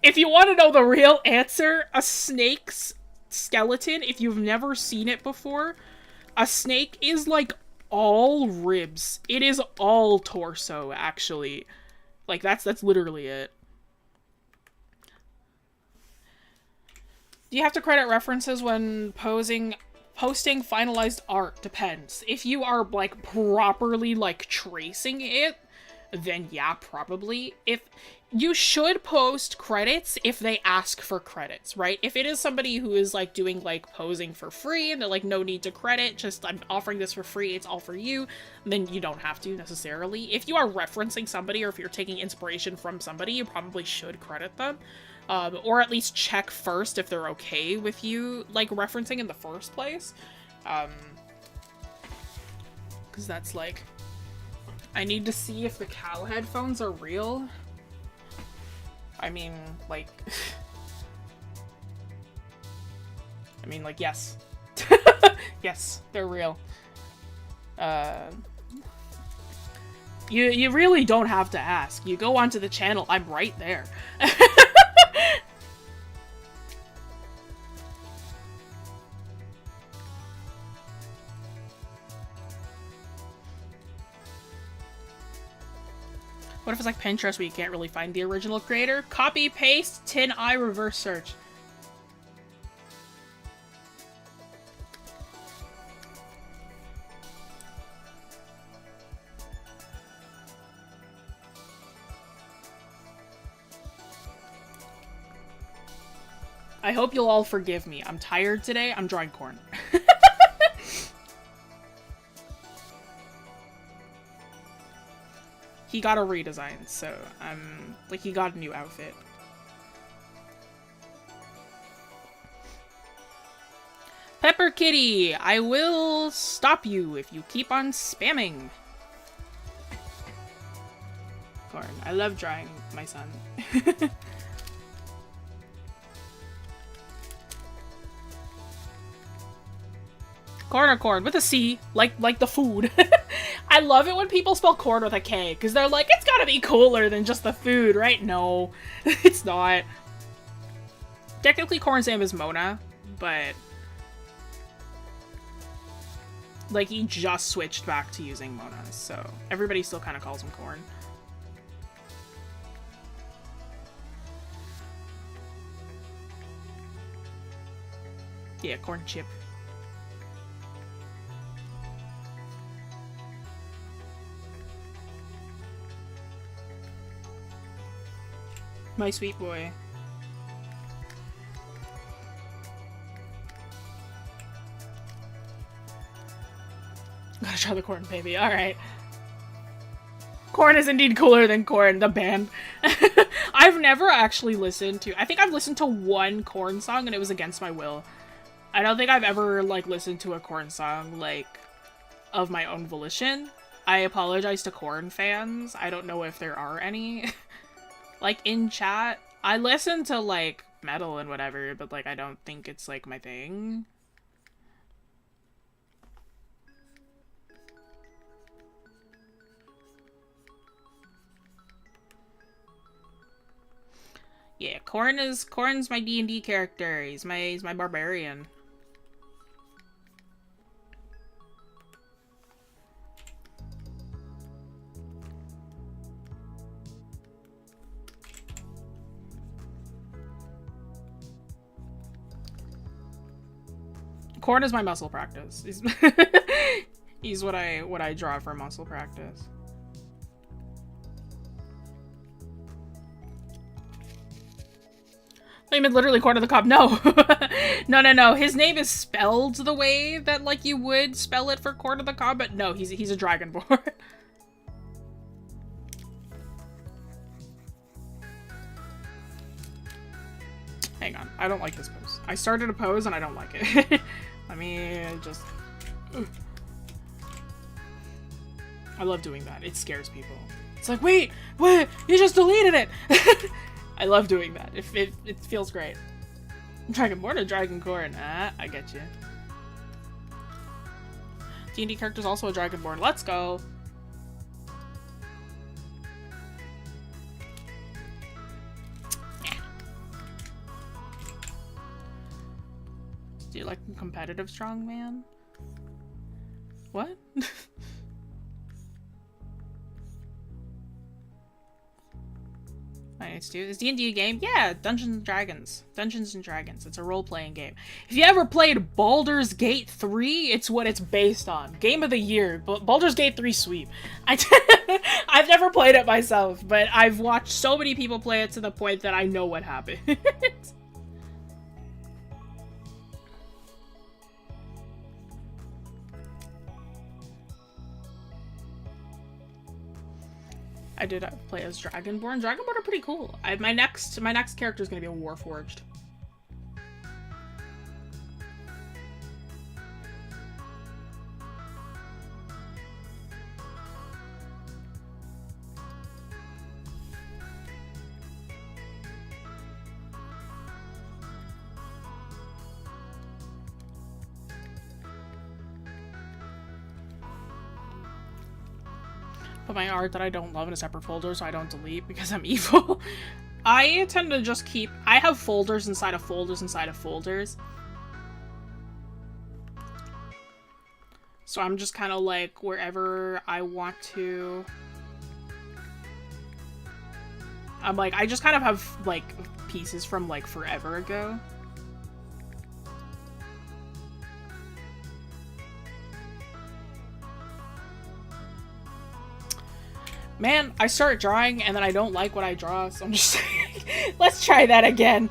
If you want to know the real answer, a snake's skeleton, if you've never seen it before, a snake is like all ribs. It is all torso, actually. Like, that's literally it. Do you have to credit references when posting finalized art? Depends. If you are, like, properly, like, tracing it, then yeah, probably. If you should post credits if they ask for credits, right? If it is somebody who is, like, doing, like, posing for free and they're like, no need to credit, just I'm offering this for free, it's all for you, then you don't have to necessarily. If you are referencing somebody or if you're taking inspiration from somebody, you probably should credit them. Or at least check first if they're okay with you, like, referencing in the first place. Because that's, like... I need to see if the cow headphones are real. I mean, like... I mean, like, yes. Yes, they're real. You really don't have to ask. You go onto the channel, I'm right there. What if it's like Pinterest where you can't really find the original creator? Copy, paste, tin eye, reverse search. I hope you'll all forgive me. I'm tired today. I'm drawing corn. He got a redesign, so like he got a new outfit. Pepper Kitty, I will stop you if you keep on spamming. Corn, I love drawing my son. Corn or corn with a C, like the food. I love it when people spell corn with a K, because they're like, it's gotta be cooler than just the food, right? No, it's not. Technically, Corn's name is Mona, but... like, he just switched back to using Mona, so everybody still kind of calls him Corn. Yeah, Corn Chip. My sweet boy. Gotta try the corn, baby. Alright. Corn is indeed cooler than Corn, the band. I've never actually listened to... I think I've listened to one Corn song and it was against my will. I don't think I've ever, like, listened to a Corn song, like, of my own volition. I apologize to Corn fans. I don't know if there are any. Like, in chat, I listen to, like, metal and whatever, but, like, I don't think it's, like, my thing. Yeah, Corn's my D&D character. He's my barbarian. Corn is my muscle practice. He's what I draw for muscle practice. I mean, literally corner of the cob. No. No. His name is spelled the way that, like, you would spell it for corner of the cob, but no, he's a dragonborn. Hang on. I don't like this pose. I started a pose and I don't like it. Let me just... I love doing that. It scares people. It's like, wait, you just deleted it! I love doing that. It feels great. Dragonborn or Dragoncorn? Ah, I get you. D&D character's also a Dragonborn. Let's go! Do you like a competitive strongman? What? It's D&D a game? Yeah, Dungeons and Dragons. Dungeons and Dragons. It's a role-playing game. If you ever played Baldur's Gate 3, it's what it's based on. Game of the year. Baldur's Gate 3 sweep. I've never played it myself, but I've watched so many people play it to the point that I know what happened. I did play as Dragonborn. Dragonborn are pretty cool. My next character is gonna be a Warforged. Put my art that I don't love in a separate folder so I don't delete because I'm evil. I tend to just keep... I have folders inside of folders inside of folders. So I'm just kind of like wherever I want to... I'm like, I just kind of have like pieces from like forever ago. Man, I start drawing and then I don't like what I draw, so I'm just like, let's try that again.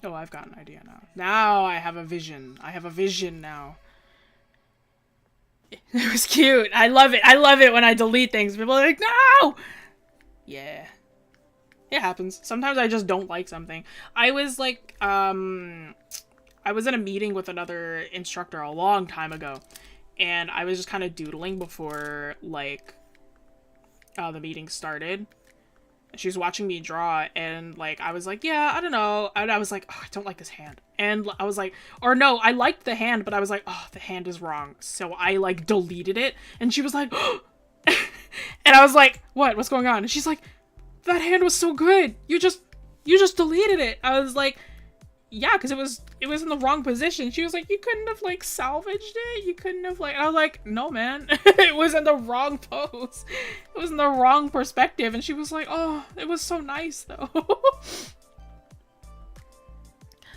Oh, I've got an idea now. Now I have a vision. I have a vision now. It was cute. I love it. I love it when I delete things. People are like, no! Yeah. It happens. Sometimes I just don't like something. I was like, I was in a meeting with another instructor a long time ago. And I was just kind of doodling before, like, the meeting started. She was watching me draw, and, like, I was like, yeah, I don't know. And I was like, oh, I don't like this hand. And I was like, or no, I liked the hand, but I was like, oh, the hand is wrong. So I, like, deleted it. And she was like, oh. And I was like, what? What's going on? And she's like, that hand was so good. You just deleted it. I was like, yeah, because it was in the wrong position. She was like, you couldn't have, like, salvaged it? You couldn't have, like... And I was like, no, man. It was in the wrong pose. It was in the wrong perspective. And she was like, oh, it was so nice, though.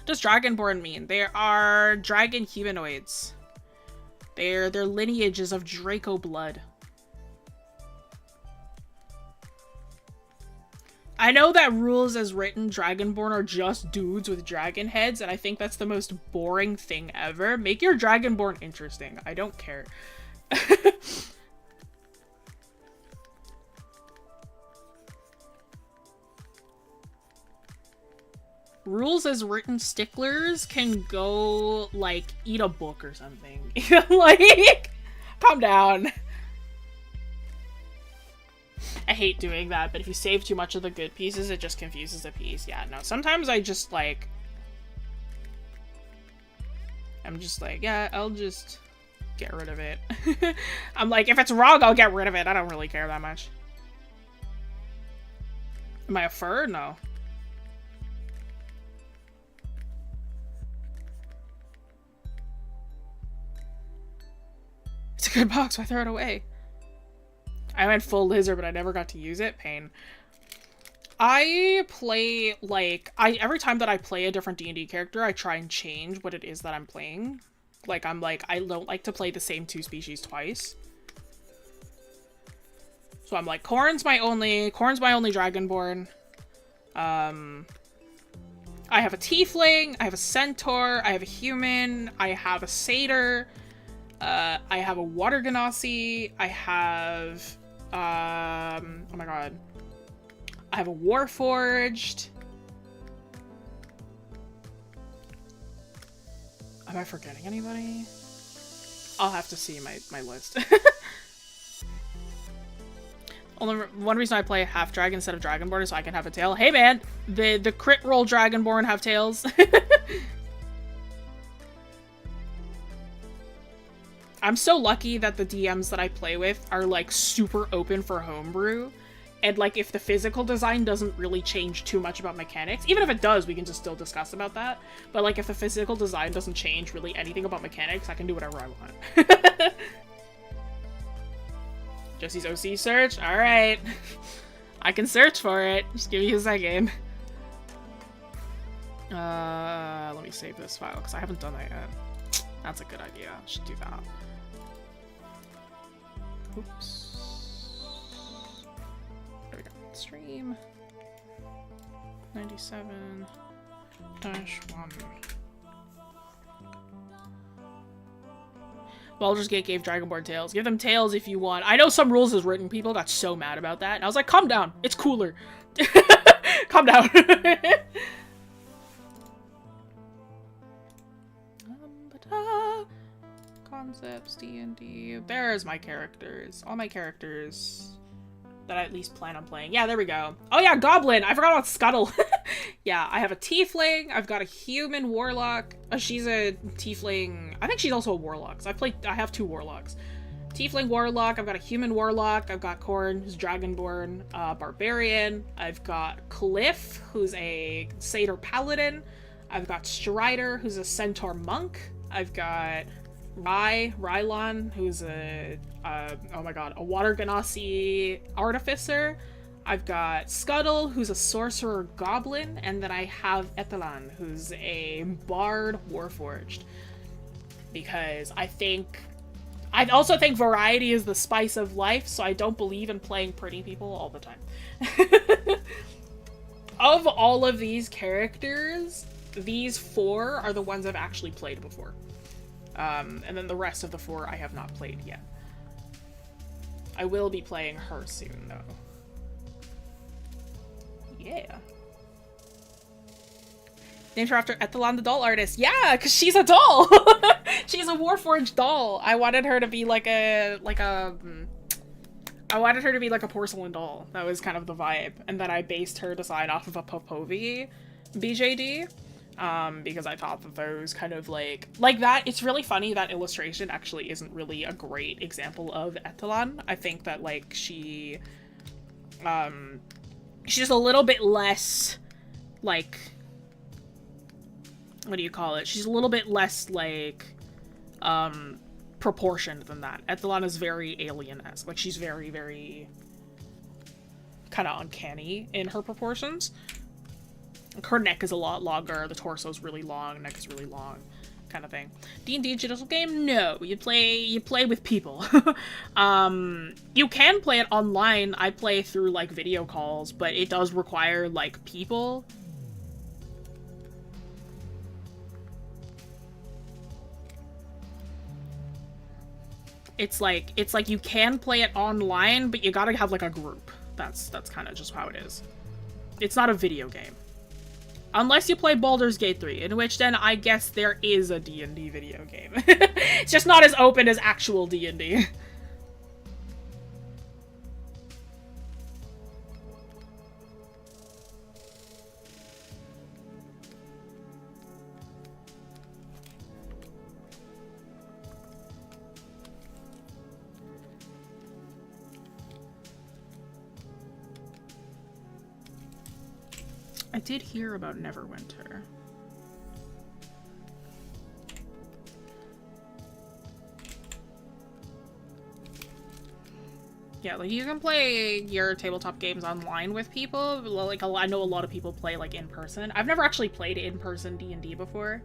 Does Dragonborn mean? They are dragon humanoids. Their lineage is of Draco blood. I know that rules as written, Dragonborn are just dudes with dragon heads, and I think that's the most boring thing ever. Make your Dragonborn interesting. I don't care. Rules as written sticklers can go, like, eat a book or something. Like, calm down. I hate doing that, but if you save too much of the good pieces, it just confuses the piece. Yeah, no, sometimes I just, like... I'm just like, yeah, I'll just get rid of it. I'm like, if it's wrong, I'll get rid of it. I don't really care that much. Am I a fur? No. It's a good box, why throw it away? I went full lizard, but I never got to use it. Pain. I play, like, every time that I play a different D&D character, I try and change what it is that I'm playing. Like, I don't like to play the same two species twice. So I'm like, Corn's my only Dragonborn. I have a Tiefling, I have a Centaur, I have a Human, I have a Satyr, I have a Water Genasi, I have, oh my god. I have a Warforged. Am I forgetting anybody? I'll have to see my list. Only one reason I play half dragon instead of dragonborn is so I can have a tail. Hey man, the crit roll dragonborn have tails. I'm so lucky that the DMs that I play with are like super open for homebrew. And like if the physical design doesn't really change too much about mechanics, even if it does, we can just still discuss about that. But like if the physical design doesn't change really anything about mechanics, I can do whatever I want. Jessie's OC search? Alright. I can search for it. Just give me a second. Let me save this file, because I haven't done that yet. That's a good idea. I should do that. Oops. There we go. Stream. 97-1. Baldur's Gate gave Dragonborn tails. Give them tails if you want. I know some rules is written. People got so mad about that. And I was like, calm down. It's cooler. Calm down. Concepts, D&D. There's my characters. All my characters that I at least plan on playing. Yeah, there we go. Oh yeah, Goblin! I forgot about Scuttle. Yeah, I have a Tiefling. I've got a Human Warlock. She's a Tiefling. I think she's also a Warlock. So I have two Warlocks. Tiefling Warlock. I've got a Human Warlock. I've got Corn, who's Dragonborn, Barbarian. I've got Cliff, who's a Satyr Paladin. I've got Strider, who's a Centaur Monk. I've got Rylon, who's a oh my god, a Water Genasi Artificer. I've got Scuttle, who's a Sorcerer Goblin, and then I have Etelan, who's a Bard Warforged. Because I also think variety is the spice of life, so I don't believe in playing pretty people all the time. Of all of these characters, these four are the ones I've actually played before. And then the rest of the four I have not played yet. I will be playing her soon, though. Yeah. Named her after Etelan the doll artist. Yeah, because she's a doll! She's a Warforged doll. I wanted her to be like a porcelain doll. That was kind of the vibe. And then I based her design off of a Popovi BJD. Because I thought that those kind of like that, it's really funny that illustration actually isn't really a great example of Etelan. I think that like she's a little bit less like, what do you call it? She's a little bit less like proportioned than that. Etelan is very alien-esque. Like she's very, very kind of uncanny in her proportions. Her neck is a lot longer, the torso is really long, neck is really long, kind of thing. D&D digital game? No. You play with people. You can play it online. I play through, like, video calls, but it does require, like, people. It's like you can play it online, but you gotta have, like, a group. That's kind of just how it is. It's not a video game. Unless you play Baldur's Gate 3, in which then I guess there is a D&D video game. It's just not as open as actual D&D. I did hear about Neverwinter. Yeah, like you can play your tabletop games online with people. Like I know a lot of people play like in person. I've never actually played in person D&D before.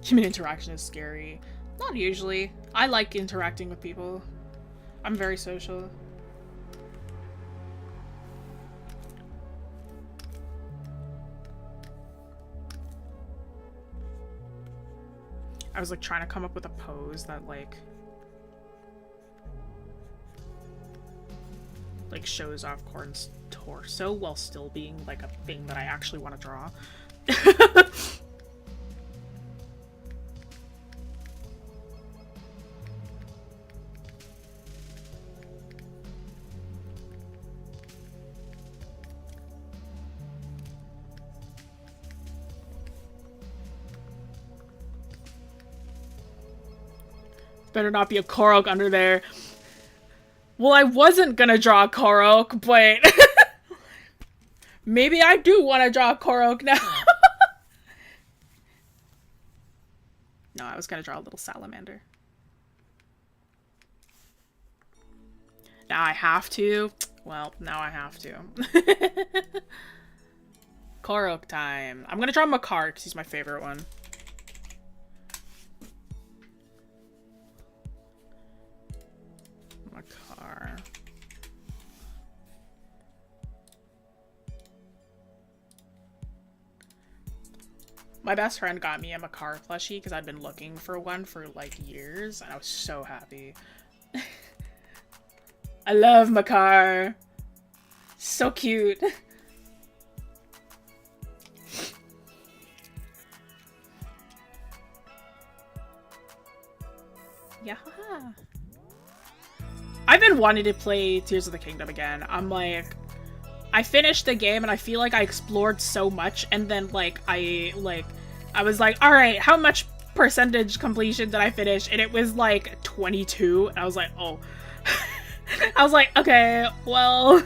Human interaction is scary. Not usually. I like interacting with people. I'm very social. I was like trying to come up with a pose that like shows off Corn's torso while still being like a thing that I actually want to draw. Better not be a Korok under there. Well, I wasn't gonna draw a Korok, but maybe I do want to draw a Korok now. No, I was gonna draw a little salamander. Now I have to. Well, now I have to. Korok time. I'm gonna draw Makar because he's my favorite one. Makar. My best friend got me a Makar plushie because I'd been looking for one for like years, and I was so happy. I love Makar. So cute. Yeah. I've been wanting to play Tears of the Kingdom again. I'm like, I finished the game and I feel like I explored so much, and then like I was like, all right, how much percentage completion did I finish? And it was like 22. And I was like, oh. I was like, okay, well.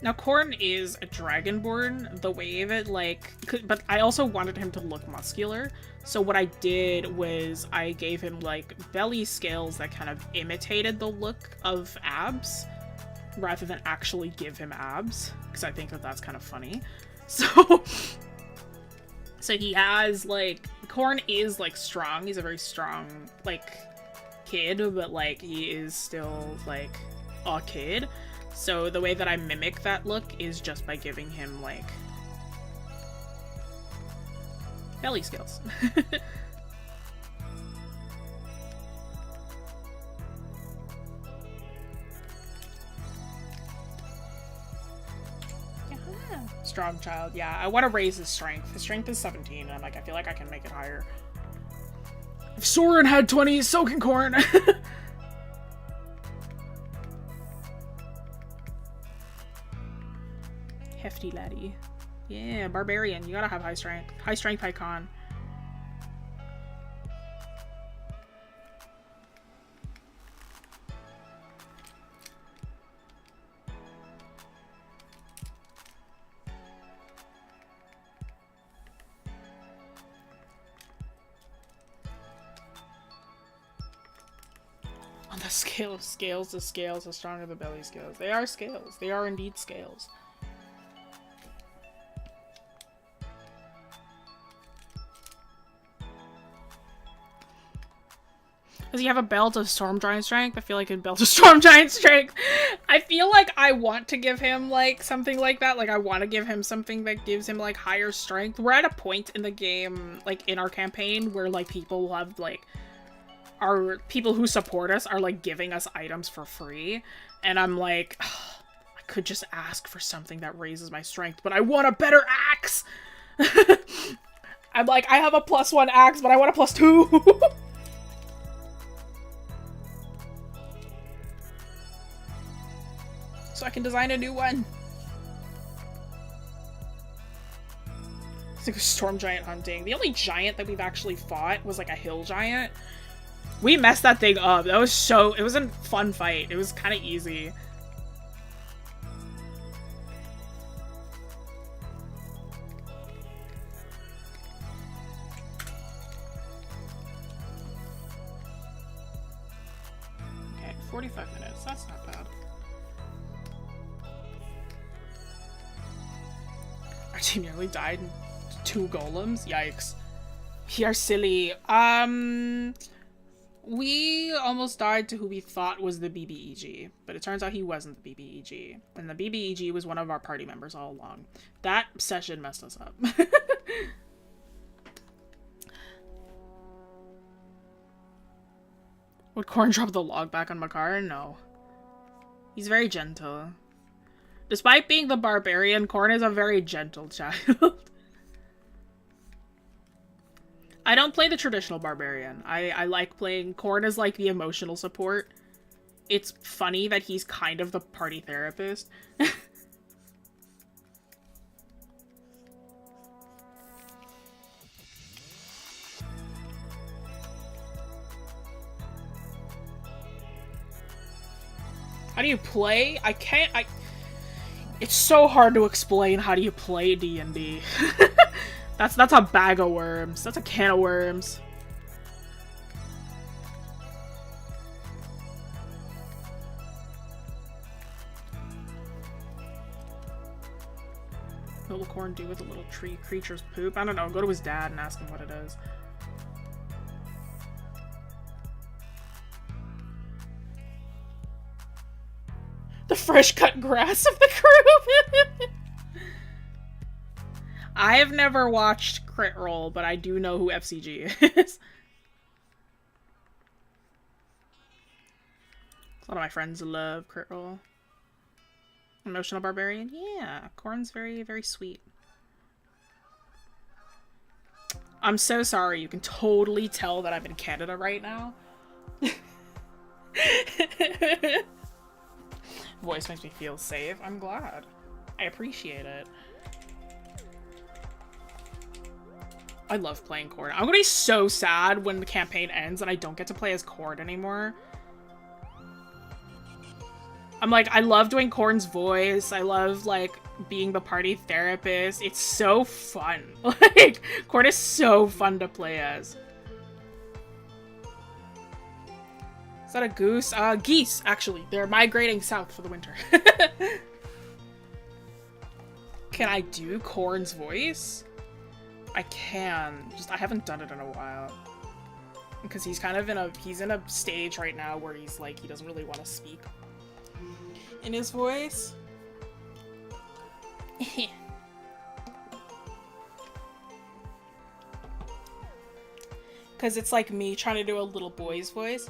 Now, Corn is a Dragonborn, the way that, like, but I also wanted him to look muscular. So what I did was I gave him, like, belly scales that kind of imitated the look of abs, rather than actually give him abs, because I think that that's kind of funny. So, so he has, like, Corn is, like, strong. He's a very strong, like, kid, but, like, he is still, like, a kid. So the way that I mimic that look is just by giving him, like, belly scales. Yeah. Strong child, yeah. I want to raise his strength. His strength is 17, and I'm like, I feel like I can make it higher. If Soren had 20, so can Corn. Hefty laddie. Yeah, barbarian. You gotta have high strength. High strength, high con. On the scale of scales, the scales are stronger than belly scales. They are scales. They are indeed scales. Does he have a belt of Storm Giant Strength? I feel like a belt of Storm Giant Strength. I feel like I want to give him, like, something like that. Like, I want to give him something that gives him, like, higher strength. We're at a point in the game, like, in our campaign where, like, people have, like, our people who support us are, like, giving us items for free. And I'm like, oh, I could just ask for something that raises my strength, but I want a better axe! I'm like, I have a +1 axe, but I want a +2. So I can design a new one. It's like a storm giant hunting. The only giant that we've actually fought was like a hill giant. We messed that thing up. That was so... It was a fun fight. It was kind of easy. Okay, 45 minutes. That's not bad. Our team nearly died in 2 golems? Yikes. We are silly. We almost died to who we thought was the BBEG, but it turns out he wasn't the BBEG. And the BBEG was one of our party members all along. That session messed us up. Would Corn drop the log back on Makar? No. He's very gentle. Despite being the barbarian, Corn is a very gentle child. I don't play the traditional barbarian. I like playing... Corn as, like, the emotional support. It's funny that he's kind of the party therapist. How do you play? I can't... It's so hard to explain how do you play D&D. That's a bag of worms. That's a can of worms. What will Corn do with a little tree creature's poop? I don't know. Go to his dad and ask him what it is. The fresh cut grass of the group. I have never watched Crit Roll, but I do know who FCG is. A lot of my friends love Crit Roll. Emotional Barbarian? Yeah, Corn's very, very sweet. I'm so sorry. You can totally tell that I'm in Canada right now. Voice makes me feel safe. I'm glad. I appreciate it. I love playing Cord. I'm gonna be so sad when the campaign ends and I don't get to play as Cord anymore. I'm like, I love doing Corn's voice. I love, like, being the party therapist. It's so fun. Like, Cord is so fun to play as. Is that a goose? Geese, actually. They're migrating south for the winter. Can I do Corn's voice? I can. Just, I haven't done it in a while. Because he's kind of he's in a stage right now where he's like, he doesn't really want to speak in his voice. Because it's like me trying to do a little boy's voice.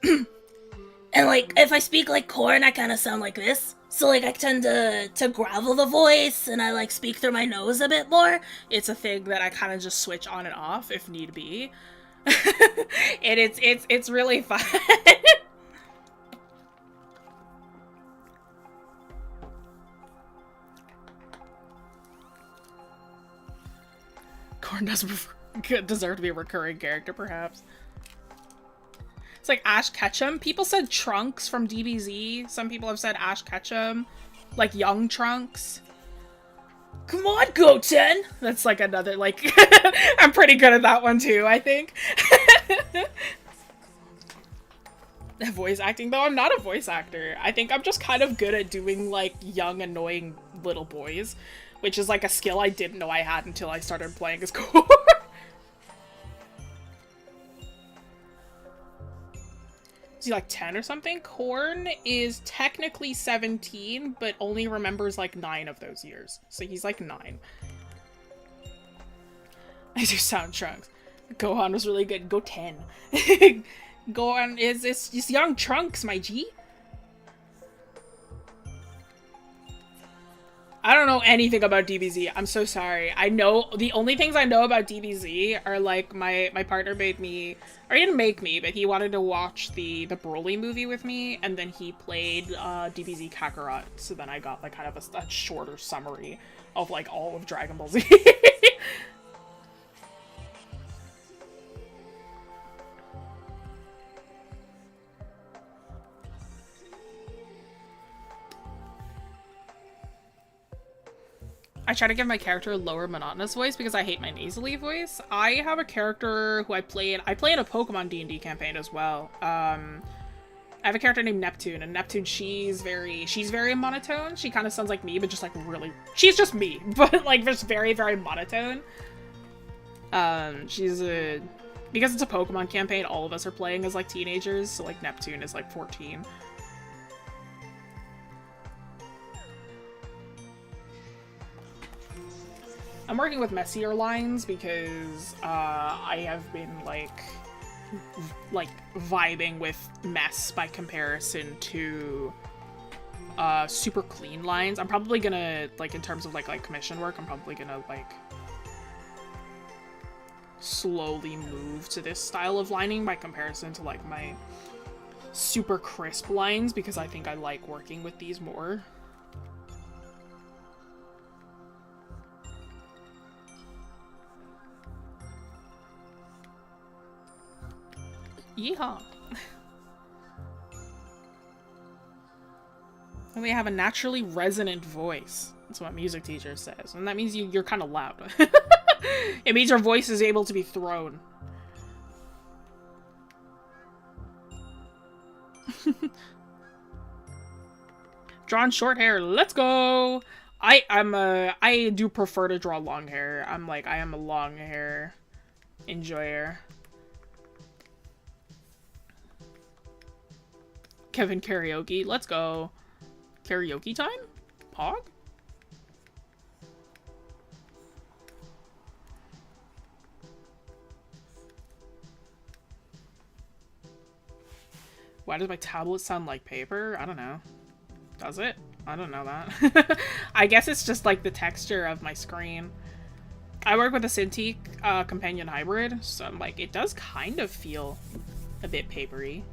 And like, if I speak like Corn, I kind of sound like this. So like, I tend to gravel the voice, and I like speak through my nose a bit more. It's a thing that I kind of just switch on and off if need be. And it's really fun. Corn does deserve to be a recurring character, perhaps. It's like Ash Ketchum. People said Trunks from DBZ. Some people have said Ash Ketchum. Like young Trunks. Come on, Goten! That's like another, like... I'm pretty good at that one too, I think. Voice acting, though, I'm not a voice actor. I think I'm just kind of good at doing, like, young, annoying little boys. Which is, like, a skill I didn't know I had until I started playing as Core. Is he like 10 or something? Corn is technically 17, but only remembers like 9 of those years. So he's like 9. I do sound Trunks. Gohan was really good. Go 10. Gohan is young Trunks, my G. I don't know anything about DBZ. I'm so sorry. I know the only things I know about DBZ are like my partner made me, or he didn't make me, but he wanted to watch the Broly movie with me, and then he played DBZ Kakarot. So then I got like kind of a shorter summary of like all of Dragon Ball Z. I try to give my character a lower monotonous voice because I hate my nasally voice. I have a character who I play in a Pokemon D&D campaign as well. I have a character named Neptune, and Neptune, she's very monotone. She kind of sounds like me, but just like really, she's just me, but like just very, very monotone. Because it's a Pokemon campaign, all of us are playing as like teenagers, so like Neptune is like 14. I'm working with messier lines because I have been like vibing with mess by comparison to super clean lines. I'm probably gonna like in terms of like commission work, I'm probably gonna like slowly move to this style of lining by comparison to like my super crisp lines because I think I like working with these more. Yeehaw! And we have a naturally resonant voice. That's what music teacher says. And that means you're kind of loud. It means your voice is able to be thrown. Drawn short hair, let's go! I do prefer to draw long hair. I am a long hair enjoyer. Kevin karaoke, let's go. Karaoke time? Pog? Why does my tablet sound like paper? I don't know. Does it? I don't know that. I guess it's just like the texture of my screen. I work with a Cintiq companion hybrid, so I'm like, it does kind of feel a bit papery.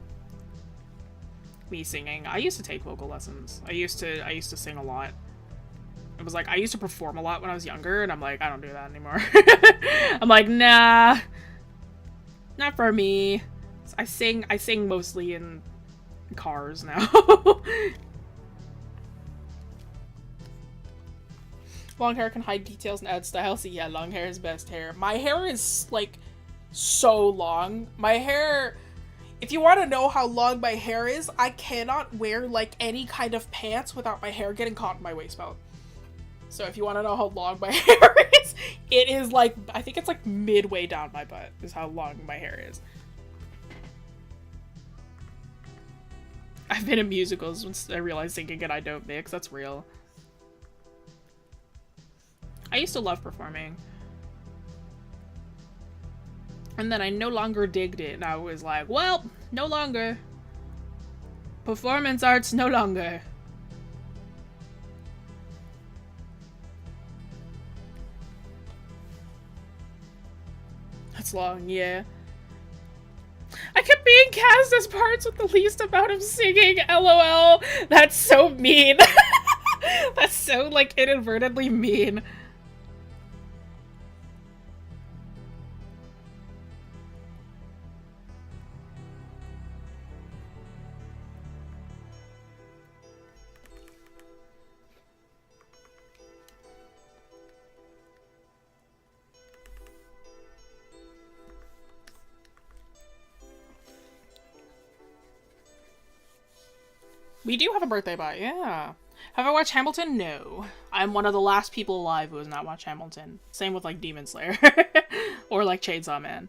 Me singing. I used to take vocal lessons. I used to sing a lot. It was like, I used to perform a lot when I was younger, and I'm like, I don't do that anymore. I'm like, nah. Not for me. I sing mostly in cars now. Long hair can hide details and add style, so yeah, long hair is best hair. My hair is, like, so long. My hair... If you want to know how long my hair is, I cannot wear, like, any kind of pants without my hair getting caught in my waist belt. So if you want to know how long my hair is, it is, like, I think it's, like, midway down my butt is how long my hair is. I've been in musicals once I realized singing and I don't mix. That's real. I used to love performing. And then I no longer digged it, and I was like, well, no longer. Performance arts, no longer. That's long, yeah. I kept being cast as parts with the least amount of singing, lol. That's so mean. That's so, like, inadvertently mean. We do have a birthday bot, yeah. Have I watched Hamilton? No. I'm one of the last people alive who has not watched Hamilton. Same with, like, Demon Slayer. Or, like, Chainsaw Man.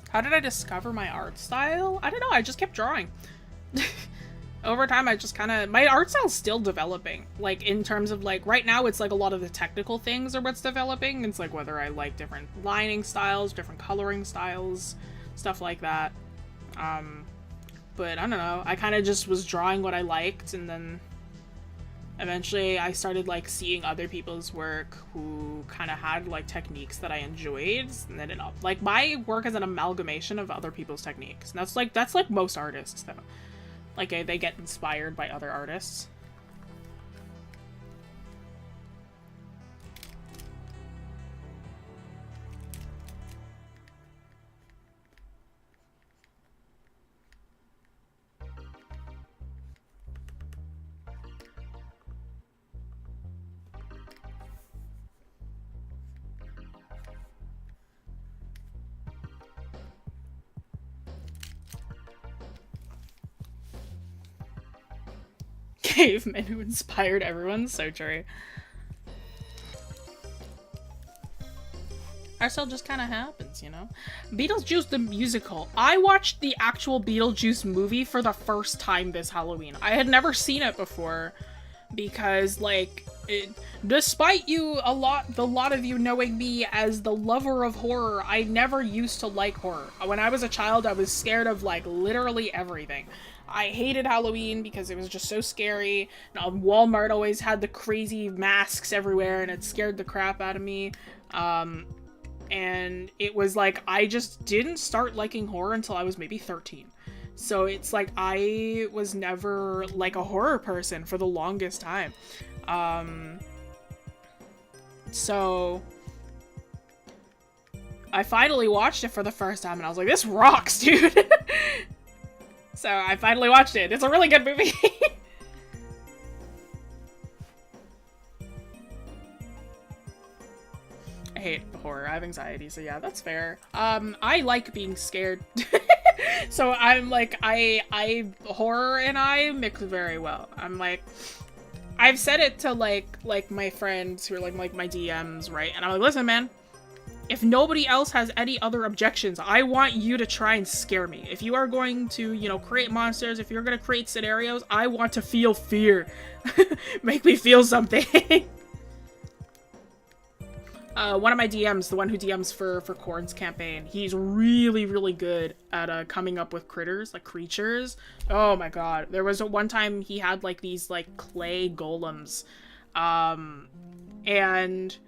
How did I discover my art style? I don't know, I just kept drawing. Over time, I just kind of... My art style's still developing. Like, in terms of, like, right now, it's, like, a lot of the technical things are what's developing. It's, like, whether I like different lining styles, different coloring styles, stuff like that. But I don't know, I kind of just was drawing what I liked, and then eventually I started like seeing other people's work who kind of had like techniques that I enjoyed, and then like my work is an amalgamation of other people's techniques. And that's like most artists though. Like they get inspired by other artists. Cavemen who inspired everyone, so true. Our still just kind of happens, you know? Beetlejuice the musical. I watched the actual Beetlejuice movie for the first time this Halloween. I had never seen it before because, like, despite a lot of you knowing me as the lover of horror, I never used to like horror. When I was a child, I was scared of, like, literally everything. I hated Halloween because it was just so scary. Walmart always had the crazy masks everywhere, and it scared the crap out of me. And it was like, I just didn't start liking horror until I was maybe 13. So it's like, I was never like a horror person for the longest time. So I finally watched it for the first time, and I was like, this rocks, dude. So I finally watched it. It's a really good movie. I hate horror. I have anxiety, so yeah, that's fair. I like being scared. So I'm like, horror and I mix very well. I'm like, I've said it to like my friends who are like my DMs, right? And I'm like, listen, man, if nobody else has any other objections, I want you to try and scare me. If you are going to, you know, create monsters, if you're going to create scenarios, I want to feel fear. Make me feel something. One of my DMs, the one who DMs for Corn's campaign, he's really, really good at coming up with critters, like creatures. Oh my god. There was one time he had like these like clay golems. And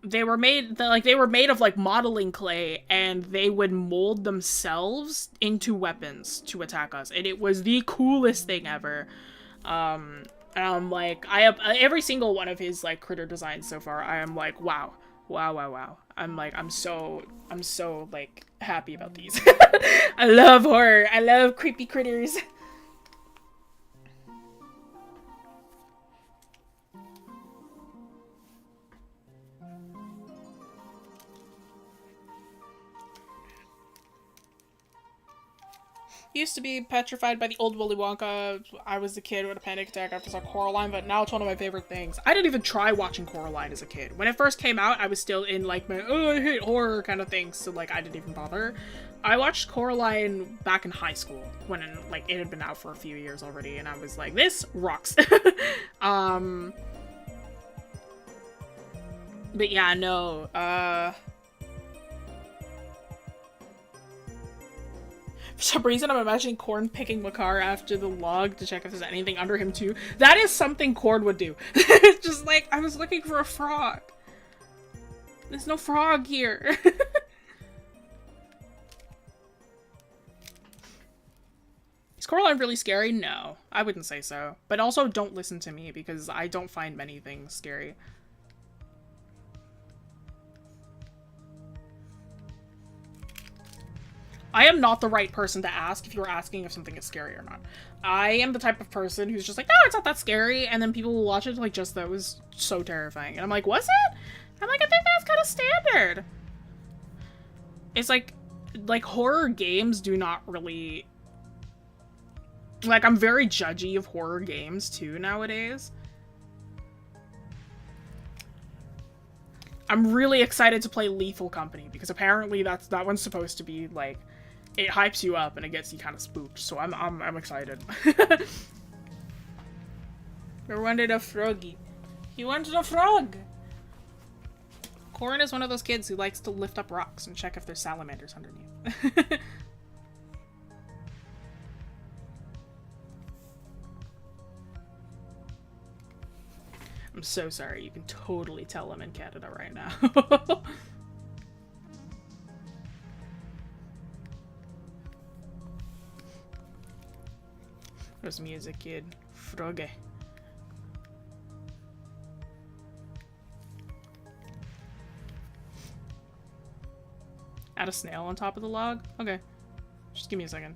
they were made of like modeling clay, and they would mold themselves into weapons to attack us. And it was the coolest thing ever. Like, I have every single one of his like critter designs so far. I am like, wow. I'm like, I'm so like happy about these. I love horror. I love creepy critters. Used to be petrified by the old Willy Wonka. I was the kid who had a panic attack after I saw Coraline, but now it's one of my favorite things. I didn't even try watching Coraline as a kid. When it first came out, I was still in like my, oh, I hate horror kind of thing, so like I didn't even bother. I watched Coraline back in high school when like it had been out for a few years already, and I was like, this rocks. But yeah, no, for some reason, I'm imagining Corn picking Makar after the log to check if there's anything under him, too. That is something Corn would do. It's just like, I was looking for a frog. There's no frog here. Is Coraline really scary? No, I wouldn't say so. But also, don't listen to me, because I don't find many things scary. I am not the right person to ask if you're asking if something is scary or not. I am the type of person who's just like, no, it's not that scary, and then people will watch it like, just that was so terrifying. And I'm like, was it? I'm like, I think that's kind of standard. It's like horror games do not really... Like, I'm very judgy of horror games, too, nowadays. I'm really excited to play Lethal Company, because apparently that one's supposed to be, like... It hypes you up and it gets you kind of spooked, so I'm excited. I wanted a froggy. You wanted a frog! Corn is one of those kids who likes to lift up rocks and check if there's salamanders underneath. I'm so sorry. You can totally tell I'm in Canada right now. There's music, kid. Froge. Add a snail on top of the log? Okay. Just give me a second.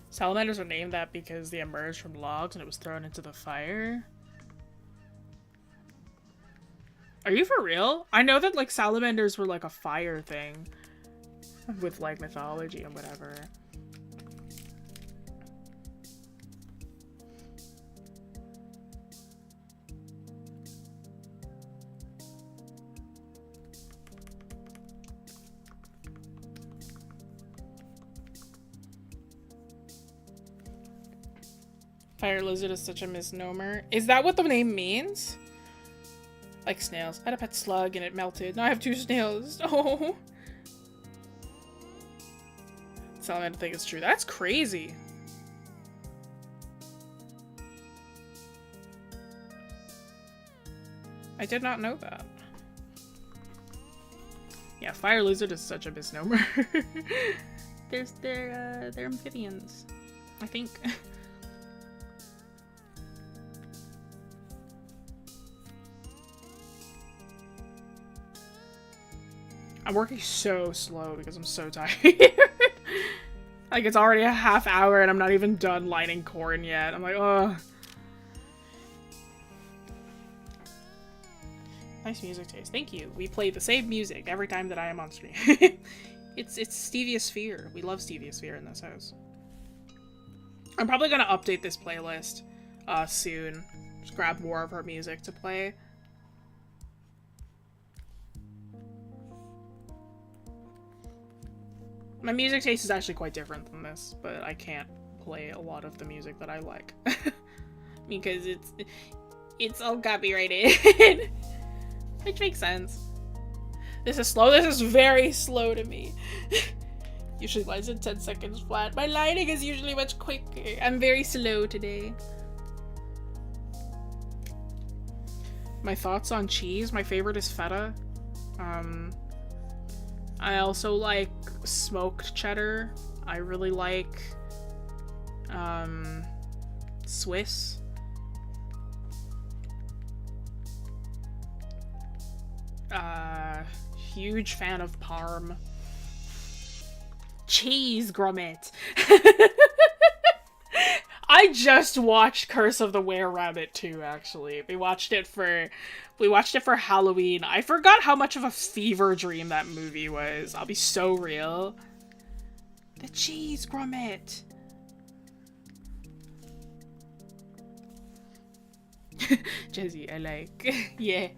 Salamanders are named that because they emerged from logs and it was thrown into the fire. Are you for real? I know that, like, salamanders were, like, a fire thing. With, like, mythology and whatever. Fire lizard is such a misnomer. Is that what the name means? Like snails. I had a pet slug and it melted. Now I have 2 snails. Oh. Salamander think it's true. That's crazy. I did not know that. Yeah, fire lizard is such a misnomer. They're amphibians, I think. I'm working so slow because I'm so tired. Like, it's already a half hour and I'm not even done lining corn yet. I'm like, ugh. Nice music taste. Thank you. We play the same music every time that I am on stream. It's Stevia Sphere. We love Stevia Sphere in this house. I'm probably gonna update this playlist soon. Just grab more of her music to play. My music taste is actually quite different than this, but I can't play a lot of the music that I like. Because it's all copyrighted. Which makes sense. This is slow. This is very slow to me. Usually lines in 10 seconds flat. My lining is usually much quicker. I'm very slow today. My thoughts on cheese. My favorite is feta. I also like smoked cheddar. I really like Swiss. Huge fan of Parm. Cheese grommet. I just watched Curse of the Were-Rabbit 2, actually. We watched it for Halloween. I forgot how much of a fever dream that movie was. I'll be so real. The cheese grommet. Jessie, I like. Yeah.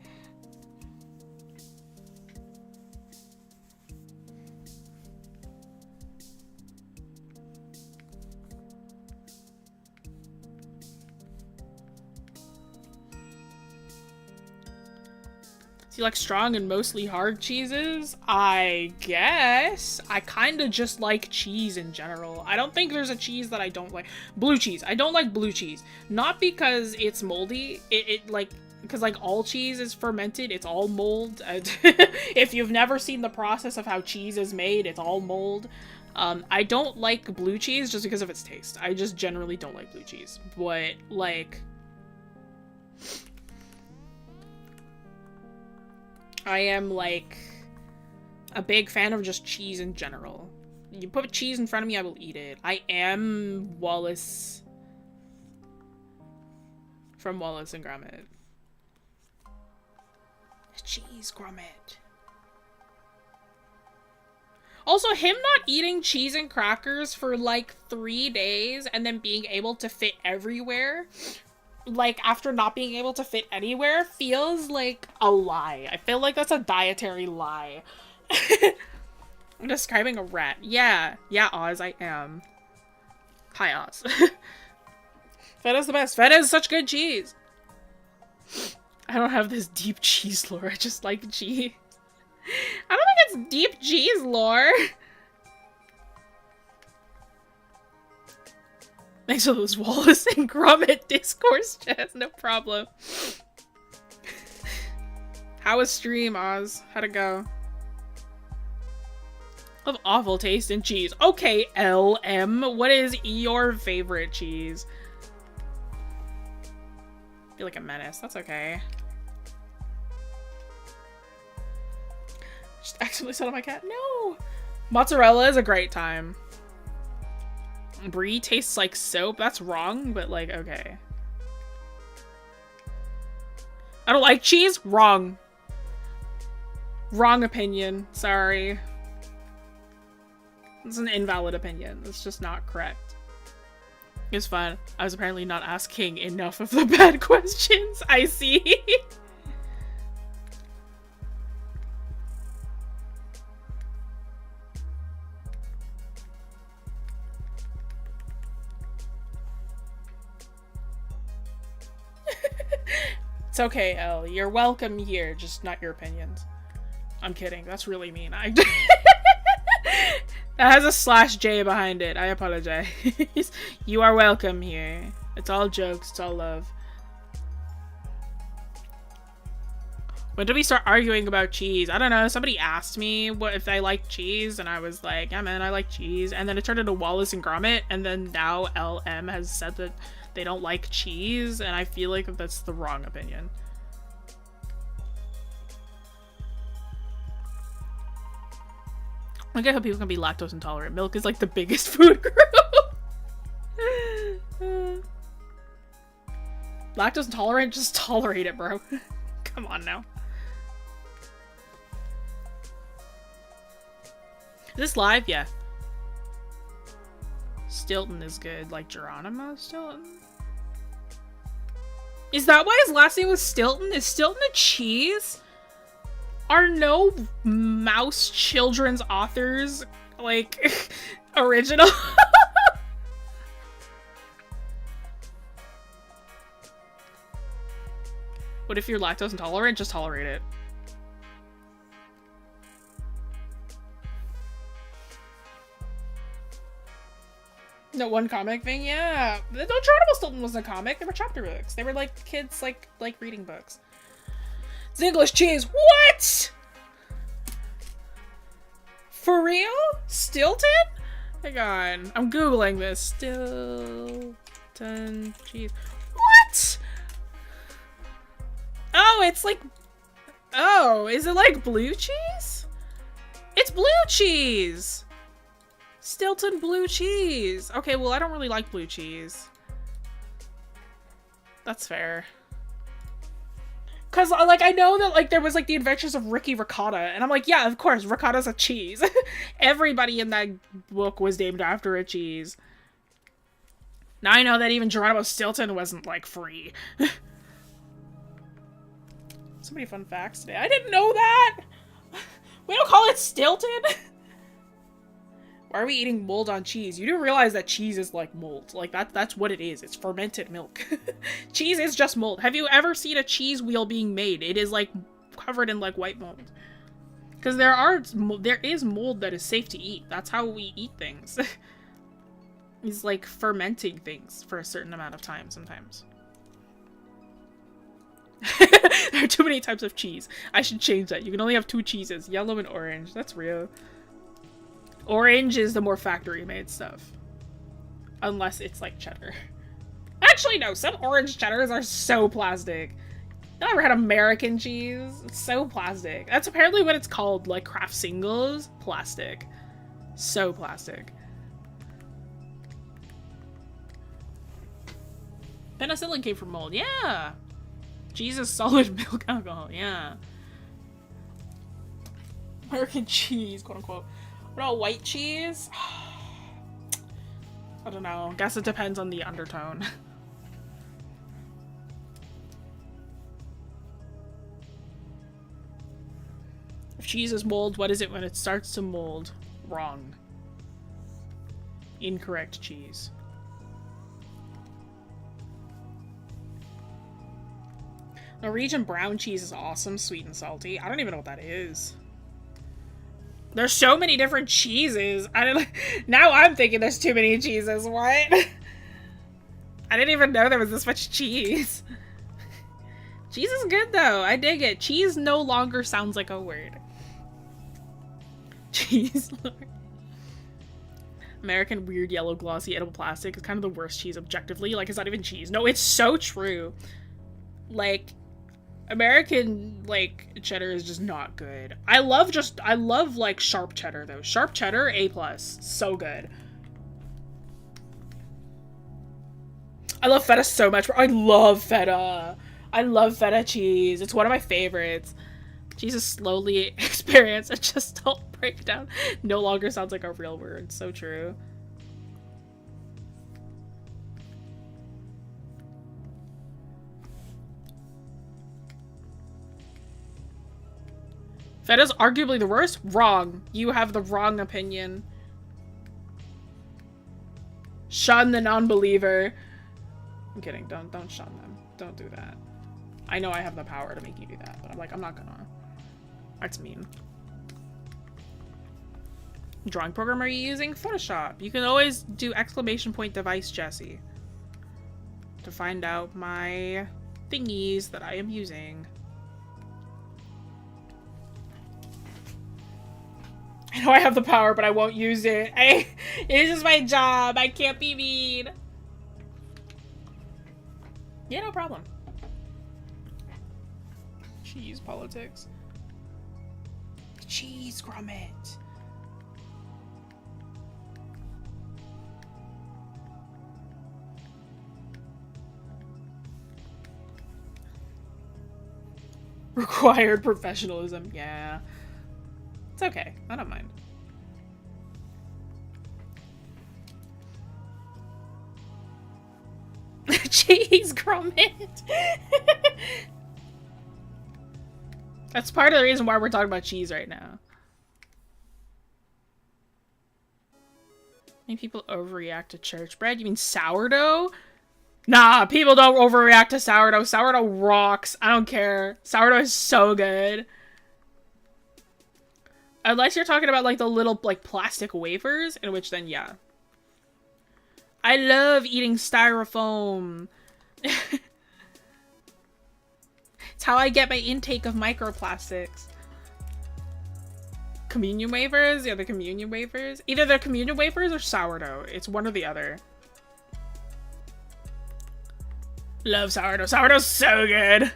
You like strong and mostly hard cheeses? I guess. I kind of just like cheese in general. I don't think there's a cheese that I don't like. Blue cheese. I don't like blue cheese. Not because it's moldy. Because like all cheese is fermented. It's all mold. If you've never seen the process of how cheese is made, it's all mold. I don't like blue cheese just because of its taste. I just generally don't like blue cheese. But like... I am, like, a big fan of just cheese in general. You put cheese in front of me, I will eat it. I am Wallace from Wallace and Gromit. Cheese Gromit. Also, him not eating cheese and crackers for, like, 3 days and then being able to fit everywhere... like, after not being able to fit anywhere, feels like a lie. I feel like that's a dietary lie. I'm describing a rat. Yeah, Oz, I am. Hi, Oz. Fetta's the best. Feta is such good cheese. I don't have this deep cheese lore. I just like cheese. I don't think it's deep cheese lore. Thanks for those Wallace and Gromit discourse chats. No problem. How was stream, Oz? How'd it go? I have awful taste in cheese. Okay, LM. What is your favorite cheese? I feel like a menace. That's okay. Just accidentally said on my cat. No! Mozzarella is a great time. Brie tastes like soap. That's wrong, but like, okay. I don't like cheese? Wrong. Wrong opinion. Sorry. It's an invalid opinion. It's just not correct. It's fun. I was apparently not asking enough of the bad questions. I see. It's okay, Elle. You're welcome here, just not your opinions. I'm kidding. That's really mean. That has a /J behind it. I apologize. You are welcome here. It's all jokes. It's all love. When did we start arguing about cheese? I don't know. Somebody asked me what if I like cheese, and I was like, yeah, man, I like cheese. And then it turned into Wallace and Gromit, and then now LM has said that they don't like cheese, and I feel like that's the wrong opinion. I get how people can be lactose intolerant. Milk is like the biggest food group. Lactose intolerant? Just tolerate it, bro. Come on now. Is this live? Yeah. Stilton is good. Like Geronimo Stilton? Is that why his last name was Stilton? Is Stilton a cheese? Are no mouse children's authors, like, original? What if you're lactose intolerant? Just tolerate it. No one comic thing? Yeah. No, Geronimo Stilton wasn't a comic. They were chapter books. They were like kids like reading books. It's English cheese. What? For real? Stilton? Hang on. I'm Googling this. Stilton cheese. What? Oh, it's like... Oh, is it like blue cheese? It's blue cheese! Stilton blue cheese. Okay, well, I don't really like blue cheese. That's fair. Cause, like, I know that, like, there was, like, the Adventures of Ricky Ricotta, and I'm like, yeah, of course, ricotta's a cheese. Everybody in that book was named after a cheese. Now I know that even Geronimo Stilton wasn't, like, free. So many fun facts today. I didn't know that! We don't call it Stilton! Why are we eating mold on cheese? You do realize that cheese is like mold. Like, that's what it is. It's fermented milk. Cheese is just mold. Have you ever seen a cheese wheel being made? It is, like, covered in, like, white mold. Because there is mold that is safe to eat. That's how we eat things. It's like fermenting things for a certain amount of time sometimes. There are too many types of cheese. I should change that. You can only have 2 cheeses, yellow and orange. That's real. Orange is the more factory-made stuff. Unless it's like cheddar. Actually, no. Some orange cheddars are so plastic. You ever had American cheese? It's so plastic. That's apparently what it's called. Like Kraft Singles. Plastic. So plastic. Penicillin came from mold. Yeah. Cheese is solid milk alcohol. Yeah. American cheese, quote unquote. What about white cheese? I don't know. Guess it depends on the undertone. If cheese is mold, what is it when it starts to mold? Wrong. Incorrect cheese. Norwegian brown cheese is awesome, sweet and salty. I don't even know what that is. There's so many different cheeses. Now I'm thinking there's too many cheeses. What? I didn't even know there was this much cheese. Cheese is good though. I dig it. Cheese no longer sounds like a word. Cheese. American weird yellow glossy edible plastic is kind of the worst cheese objectively. Like, it's not even cheese. No, it's so true. Like, American, like, cheddar is just not good. I love, like, sharp cheddar, though. Sharp cheddar, A+. So good. I love feta so much. I love feta. I love feta cheese. It's one of my favorites. Jesus slowly experience and just don't break down. No longer sounds like a real word. So true. Feta's arguably the worst? Wrong. You have the wrong opinion. Shun the non-believer. I'm kidding. Don't shun them. Don't do that. I know I have the power to make you do that, but I'm like, I'm not gonna. That's mean. Drawing program are you using? Photoshop. You can always do ! device Jessie to find out my thingies that I am using. I know I have the power, but I won't use it. It's just my job. I can't be mean. Yeah, no problem. Cheese politics. Cheese grommet. Required professionalism. Yeah. It's okay. I don't mind. Cheese grommet. That's part of the reason why we're talking about cheese right now. Many people overreact to church bread. You mean sourdough? Nah, people don't overreact to sourdough. Sourdough rocks. I don't care. Sourdough is so good. Unless you're talking about like the little like plastic wafers, in which then yeah. I love eating styrofoam. It's how I get my intake of microplastics. Communion wafers? Yeah, the communion wafers. Either they're communion wafers or sourdough. It's one or the other. Love sourdough. Sourdough's so good.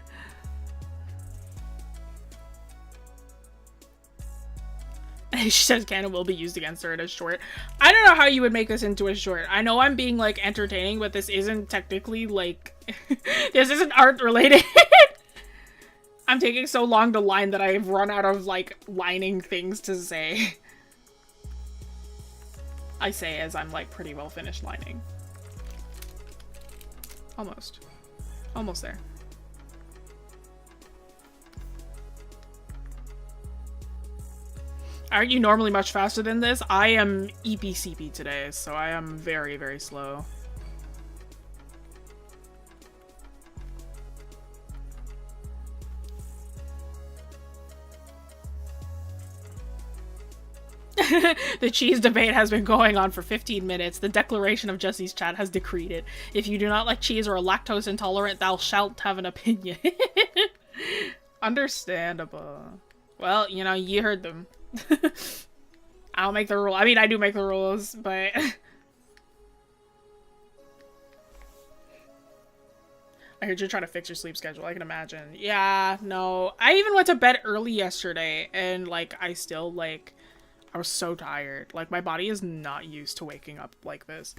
She says canon will be used against her in a short. I don't know how you would make this into a short. I know I'm being like entertaining, but this isn't technically like this isn't art related. I'm taking so long to line that I've run out of like lining things to say. I say as I'm like pretty well finished lining. Almost. Almost there. Aren't you normally much faster than this? I am EPCP today, so I am very, very slow. The cheese debate has been going on for 15 minutes. The declaration of Jessie's chat has decreed it. If you do not like cheese or are lactose intolerant, thou shalt have an opinion. Understandable. Well, you know, you heard them. I'll make the rule. I mean, I do make the rules, but... I heard you're trying to fix your sleep schedule. I can imagine. Yeah, no. I even went to bed early yesterday, and, like, I still, like... I was so tired. Like, my body is not used to waking up like this.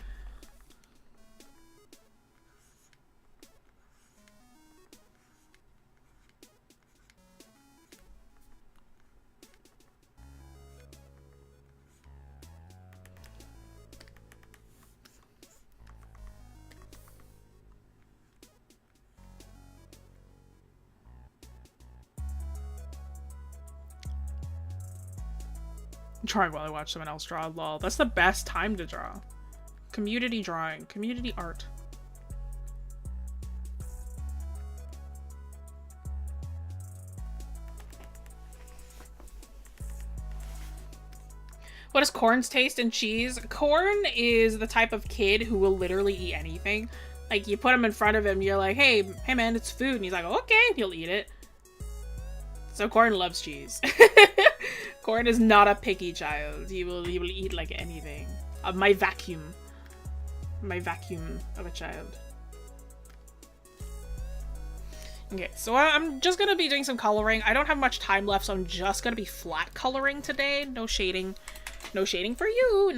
I'm drawing while I watch someone else draw. Lol. That's the best time to draw. Community drawing. Community art. What does corn's taste in cheese? Corn is the type of kid who will literally eat anything. Like, you put him in front of him, you're like, hey man, it's food. And he's like, okay, and he'll eat it. So corn loves cheese. Corn is not a picky child. He will eat like anything. My vacuum of a child. Okay, so I'm just gonna be doing some coloring. I don't have much time left, so I'm just gonna be flat coloring today. No shading. No shading for you.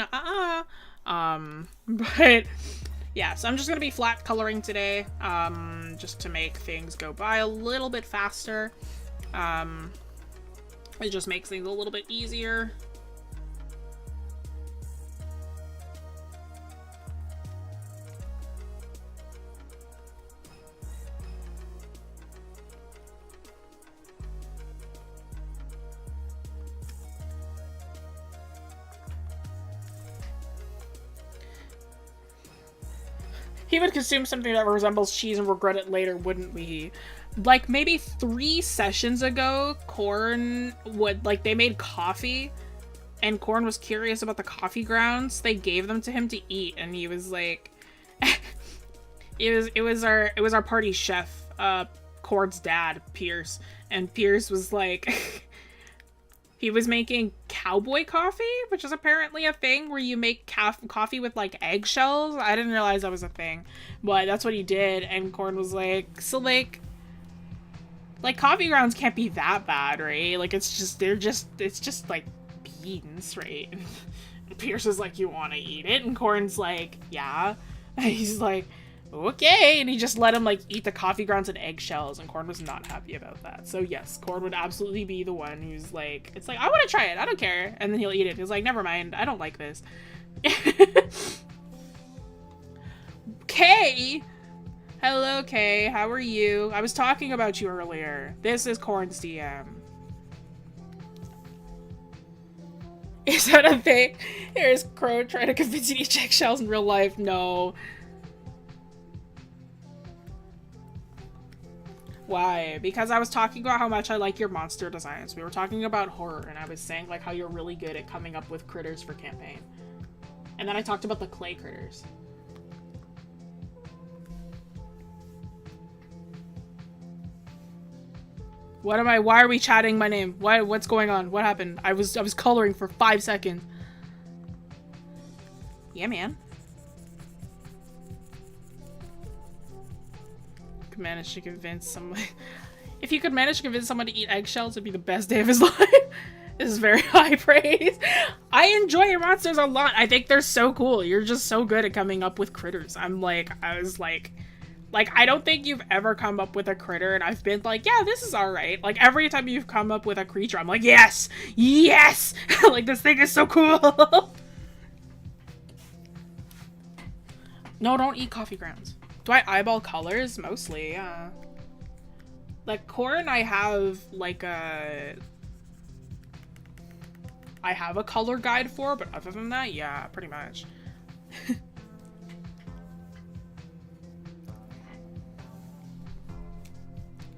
But yeah, so I'm just gonna be flat coloring today. Just to make things go by a little bit faster. It just makes things a little bit easier. He would consume something that resembles cheese and regret it later, wouldn't we? Like, maybe 3 sessions ago, Corn would, like, they made coffee, and Corn was curious about the coffee grounds. They gave them to him to eat, and he was like, it was our party chef, Corn's dad, Pierce, and Pierce was like, he was making cowboy coffee, which is apparently a thing where you make coffee with, like, eggshells. I didn't realize that was a thing, but that's what he did, and Corn was like, so, like, coffee grounds can't be that bad, right? Like, it's just, like, beans, right? And Pierce is like, you want to eat it? And Corn's like, yeah. And he's like, okay. And he just let him, like, eat the coffee grounds and eggshells, and Corn was not happy about that. So, yes, Corn would absolutely be the one who's like, it's like, I want to try it. I don't care. And then he'll eat it. He's like, never mind. I don't like this. Kay! Hello, Kay. How are you? I was talking about you earlier. This is Corn's DM. Is that a thing? Here's Crow trying to convince you to eat eggshells in real life. No. Why? Because I was talking about how much I like your monster designs. We were talking about horror, and I was saying, like, how you're really good at coming up with critters for campaign. And then I talked about the clay critters. Why are we chatting my name? What's going on? What happened? I was coloring for 5 seconds. Yeah, man. Could manage to convince someone. If you could manage to convince someone to eat eggshells, it'd be the best day of his life. This is very high praise. I enjoy your monsters a lot. I think they're so cool. You're just so good at coming up with critters. I was like, I don't think you've ever come up with a critter and I've been like, yeah, this is alright. Like, every time you've come up with a creature, I'm like, yes! Yes! Like, this thing is so cool! No, don't eat coffee grounds. Do I eyeball colors? Mostly, yeah. Like, Corn, I have, like, I have a color guide for, but other than that, yeah, pretty much.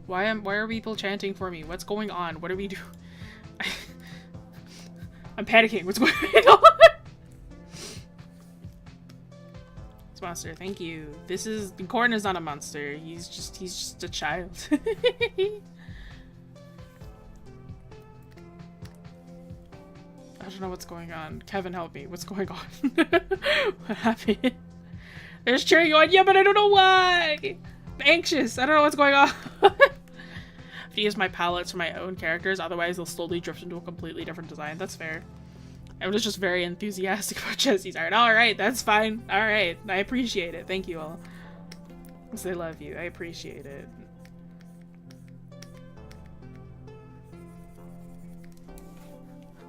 Why are people chanting for me? What's going on? What do we do? I'm panicking. What's going on? It's monster. Thank you. Corn is not a monster. He's just a child. I don't know what's going on. Kevin, help me. What's going on? What happened? There's cheering on. Yeah, but I don't know why. I'm anxious. I don't know what's going on. I have to use my palettes for my own characters, otherwise they'll slowly drift into a completely different design. That's fair. I was just very enthusiastic about Jessie's art. Alright, that's fine. Alright, I appreciate it. Thank you all. Because I love you. I appreciate it.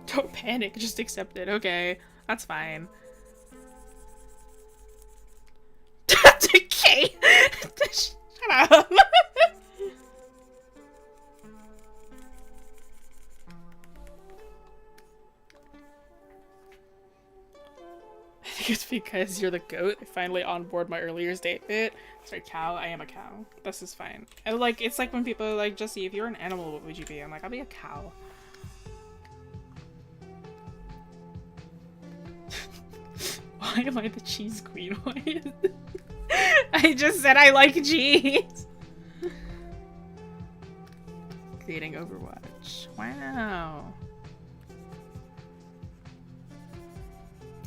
Don't panic, just accept it. Okay, that's fine. Decay! Shut up! I think it's because you're the goat. I finally onboard my earlier statement. Sorry, cow. I am a cow. This is fine. And like, it's like when people are like, Jessie, if you're an animal, what would you be? I'm like, I'll be a cow. Why am I the cheese queen? Why I just said I like cheese. Creating Overwatch. Wow.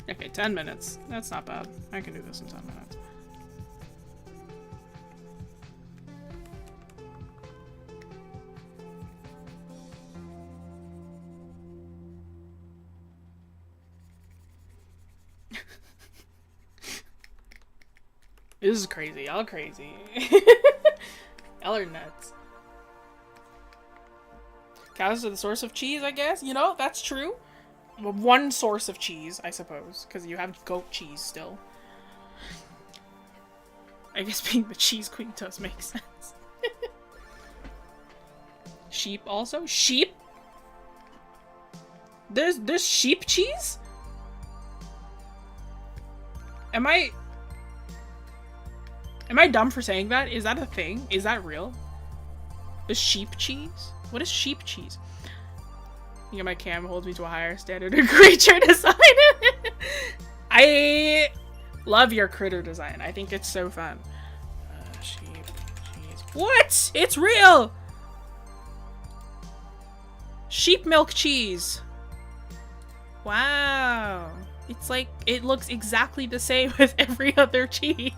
Okay, 10 minutes. That's not bad. I can do this in 10 minutes. This is crazy. Y'all crazy. Y'all are nuts. Cows are the source of cheese, I guess. You know, that's true. One source of cheese, I suppose, because you have goat cheese still. I guess being the cheese queen does make sense. Sheep also? Sheep? There's sheep cheese? Am I dumb for saying that? Is that a thing? Is that real? The sheep cheese? What is sheep cheese? You know, my cam holds me to a higher standard of creature design. I love your critter design. I think it's so fun. Sheep cheese. What? It's real! Sheep milk cheese. Wow. It's like, it looks exactly the same as every other cheese.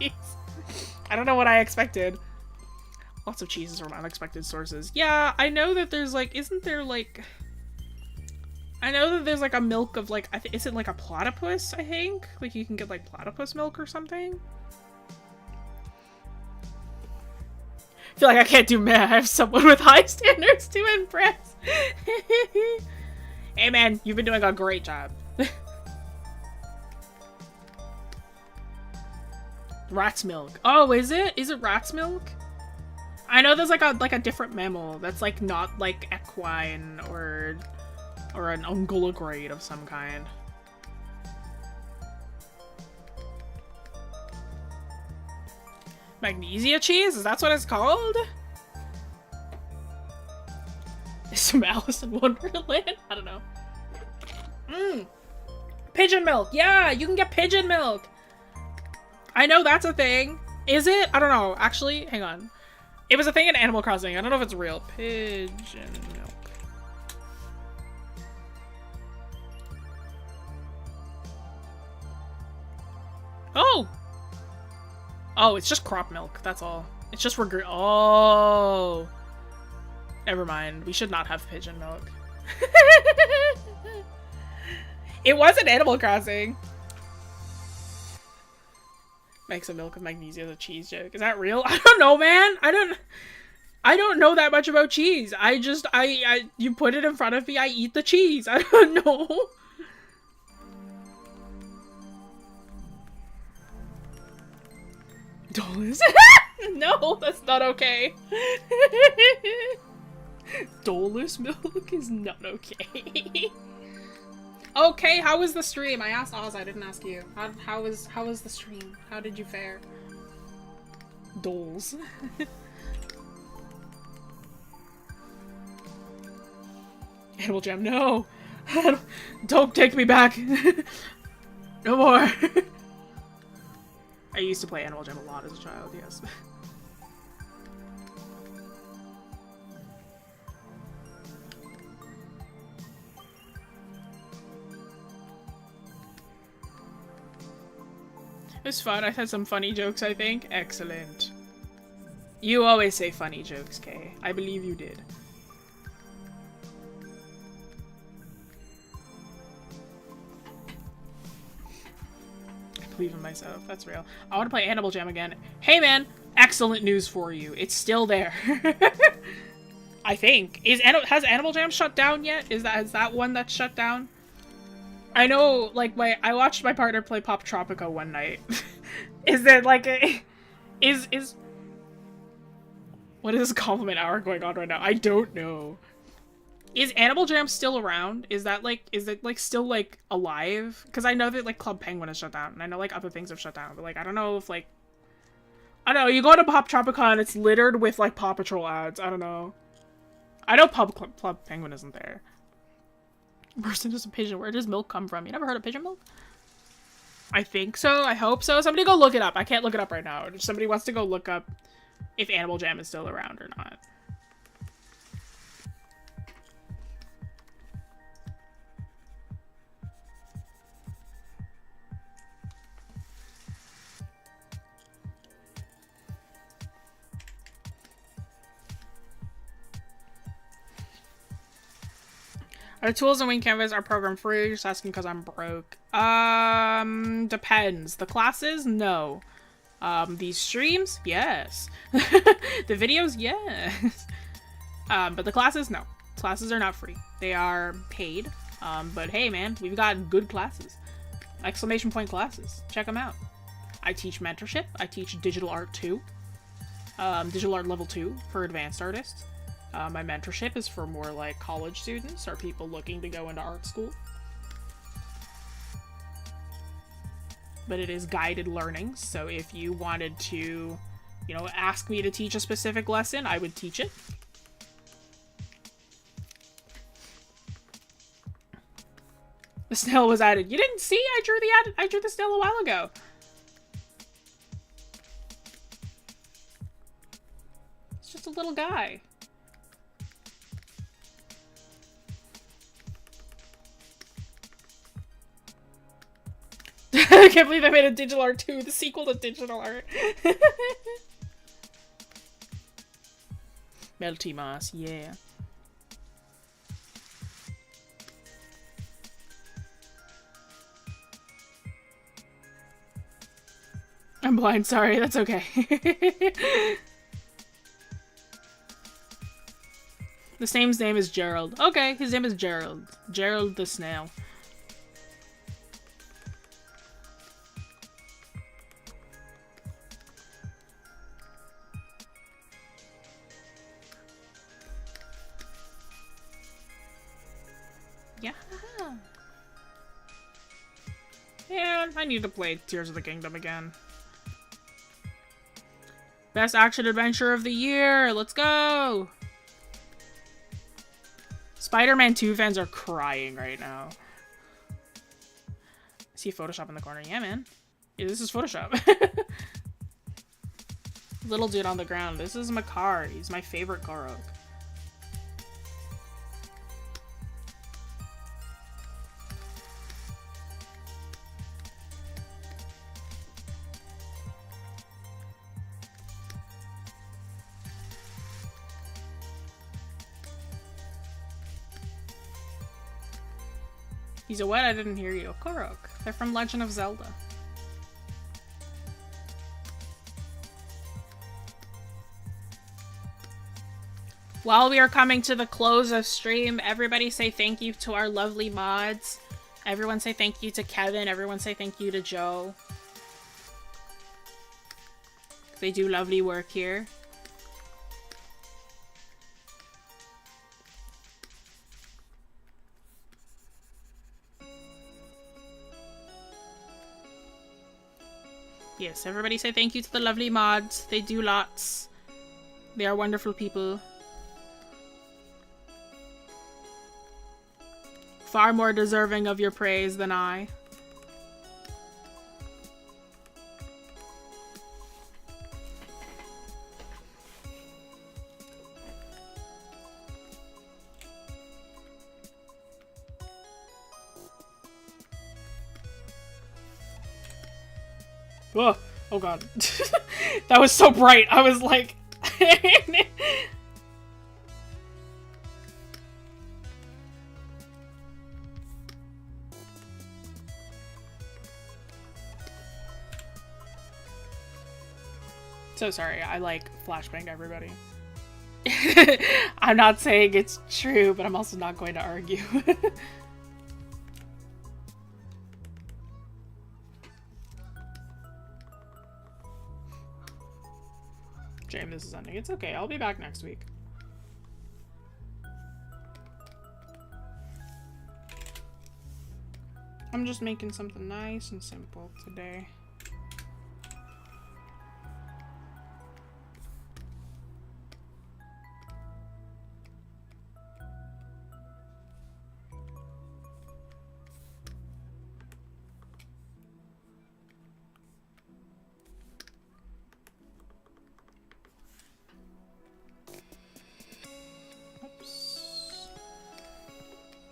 I don't know what I expected. Lots of cheeses from unexpected sources. Yeah, I know that there's like, isn't there like... I know that there's like a milk of like, is it like a platypus, I think? Like you can get like platypus milk or something? I feel like I can't do math. I have someone with high standards to impress. Hey man, you've been doing a great job. Rat's milk. Oh, is it? Is it rat's milk? I know there's like a different mammal that's like not like equine or an ungulograde of some kind. Magnesia cheese? Is that what it's called? Is some Alice in Wonderland? I don't know. Pigeon milk. Yeah, you can get pigeon milk. I know that's a thing. Is it? I don't know. Actually, hang on. It was a thing in Animal Crossing. I don't know if it's real. Pigeon milk. Oh! Oh, it's just crop milk. That's all. It's just oh. Never mind. We should not have pigeon milk. It was in Animal Crossing. Make some milk with magnesia as a cheese joke. Is that real? I don't know, man. I don't know that much about cheese. You put it in front of me, I eat the cheese. I don't know. Dolus? No, that's not okay. Dolus milk is not okay. Okay, how was the stream? I asked Oz, I didn't ask you. How was the stream? How did you fare? Doles. Animal Jam, no! Don't take me back! No more! I used to play Animal Jam a lot as a child, yes. It was fun. I had some funny jokes, I think. Excellent. You always say funny jokes, Kay. I believe you did. I believe in myself. That's real. I want to play Animal Jam again. Hey, man! Excellent news for you. It's still there. I think. Has Animal Jam shut down yet? Is that one that's shut down? I know, like, I watched my partner play Pop Tropica one night. Is there, like, what is this compliment hour going on right now? I don't know. Is Animal Jam still around? Is it, still, like, alive? Because I know that, like, Club Penguin is shut down, and I know, like, other things have shut down, but, like, I don't know if, like... I don't know, you go to Pop Tropica and it's littered with, like, Paw Patrol ads. I don't know. I know Club Penguin isn't there. Person is a pigeon. Where does milk come from? You never heard of pigeon milk? I think so. I hope so. Somebody go look it up. I can't look it up right now. If somebody wants to go look up if Animal Jam is still around or not. Our tools and Wing Canvas are program free. Just asking because I'm broke. Depends. The classes? No. These streams? Yes. The videos? Yes. But the classes? No. Classes are not free. They are paid. But hey, man, we've got good classes. Exclamation point classes. Check them out. I teach mentorship. I teach digital art 2. Digital art level 2 for advanced artists. My mentorship is for more like college students or people looking to go into art school. But it is guided learning, so if you wanted to, you know, ask me to teach a specific lesson, I would teach it. The snail was added. You didn't see? I drew the snail a while ago. It's just a little guy. I can't believe they made a Digital Art 2, the sequel to Digital Art. Melty Moss, yeah. I'm blind, sorry, that's okay. The snail's name is Gerald. Okay, his name is Gerald. Gerald the snail. Yeah, I need to play Tears of the Kingdom again. Best action adventure of the year! Let's go! Spider-Man 2 fans are crying right now. I see Photoshop in the corner. Yeah, man. Yeah, this is Photoshop. Little dude on the ground. This is Makar. He's my favorite Korok. He's a what? I didn't hear you. Korok. They're from Legend of Zelda. While we are coming to the close of stream, everybody say thank you to our lovely mods. Everyone say thank you to Kevin. Everyone say thank you to Joe. They do lovely work here. Yes, everybody say thank you to the lovely mods. They do lots. They are wonderful people. Far more deserving of your praise than I. Whoa. Oh god. That was so bright. I was like... So sorry, I like flashbanged everybody. I'm not saying it's true, but I'm also not going to argue. Shame this is ending. It's okay, I'll be back next week. I'm just making something nice and simple today.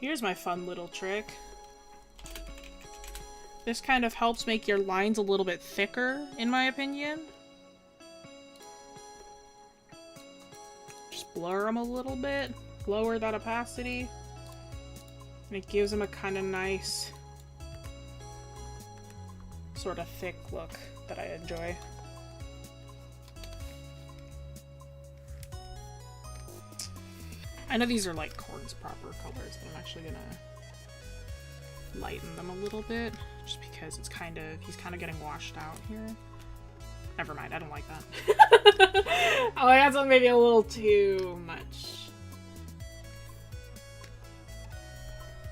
Here's my fun little trick. This kind of helps make your lines a little bit thicker, in my opinion. Just blur them a little bit, lower that opacity, and it gives them a kind of nice, sort of thick look that I enjoy. I know these are like Corn's proper colors, but I'm actually gonna lighten them a little bit, just because it's kind of, he's kind of getting washed out here. Never mind, I don't like that. Oh, that's maybe a little too much.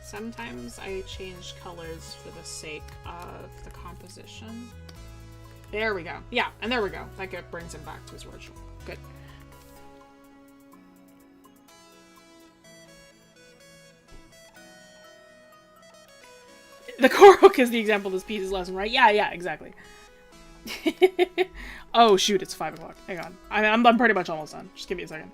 Sometimes I change colors for the sake of the composition. There we go. Yeah, and there we go. That brings him back to his original. Good. The Korok is the example of this piece's lesson, right? Yeah, exactly. Oh, shoot, it's 5 o'clock. Hang on. I'm pretty much almost done. Just give me a second.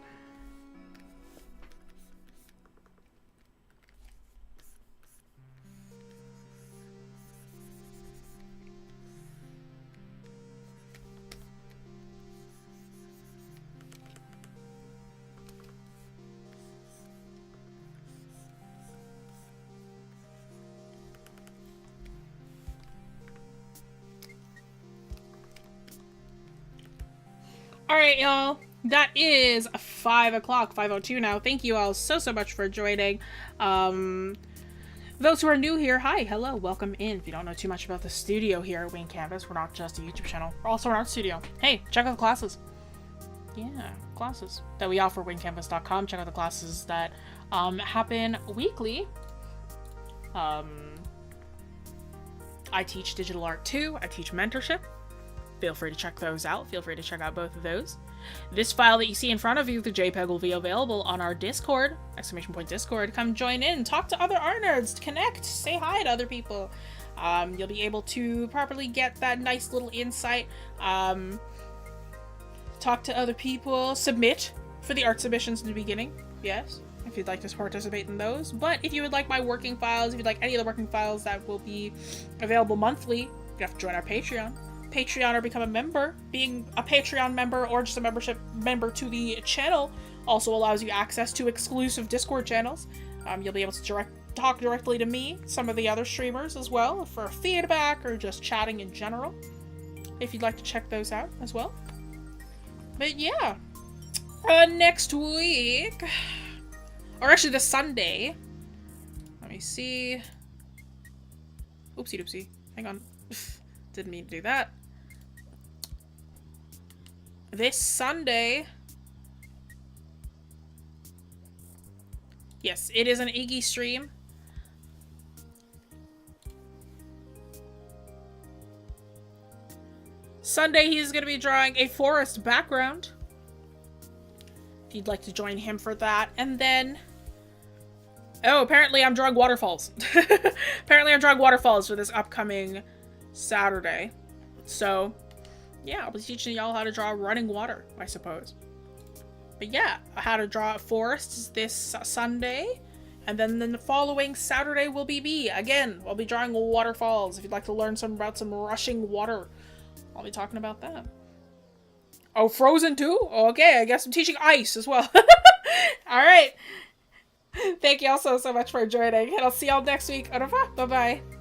Alright, y'all. That is 5 o'clock, 5:02 now. Thank you all so much for joining. Those who are new here, hi, hello, welcome in. If you don't know too much about the studio here at Wing Canvas, we're not just a YouTube channel, we're also an art studio. Hey, check out the classes. Yeah, classes that we offer, wingcanvas.com. Check out the classes that happen weekly. I teach digital art too. I teach mentorship. Feel free to check those out. Feel free to check out both of those. This file that you see in front of you, the JPEG, will be available on our Discord, !Discord. Come join in, talk to other art nerds, connect, say hi to other people. You'll be able to properly get that nice little insight. Talk to other people, submit for the art submissions in the beginning. Yes, if you'd like to participate in those. But if you would like my working files, if you'd like any of the working files that will be available monthly, you have to join our Patreon. Patreon or become a member. Being a Patreon member or just a membership member to the channel also allows you access to exclusive Discord channels. You'll be able to talk directly to me, some of the other streamers as well, for feedback or just chatting in general, if you'd like to check those out as well. But yeah, next week, or actually this Sunday, let me see. Oopsie doopsie, hang on. Didn't mean to do that. This Sunday, yes, it is an Iggy stream. Sunday, he's going to be drawing a forest background. If you'd like to join him for that. And then, oh, apparently I'm drawing waterfalls. Apparently I'm drawing waterfalls for this upcoming Saturday. So, yeah, I'll be teaching y'all how to draw running water, I suppose. But yeah, how to draw forests this Sunday. And then the following Saturday will be me. Again, I'll be drawing waterfalls. If you'd like to learn about some rushing water, I'll be talking about that. Oh, Frozen too? Okay, I guess I'm teaching ice as well. Alright. Thank you all so much for joining. And I'll see y'all next week. Au revoir. Bye-bye.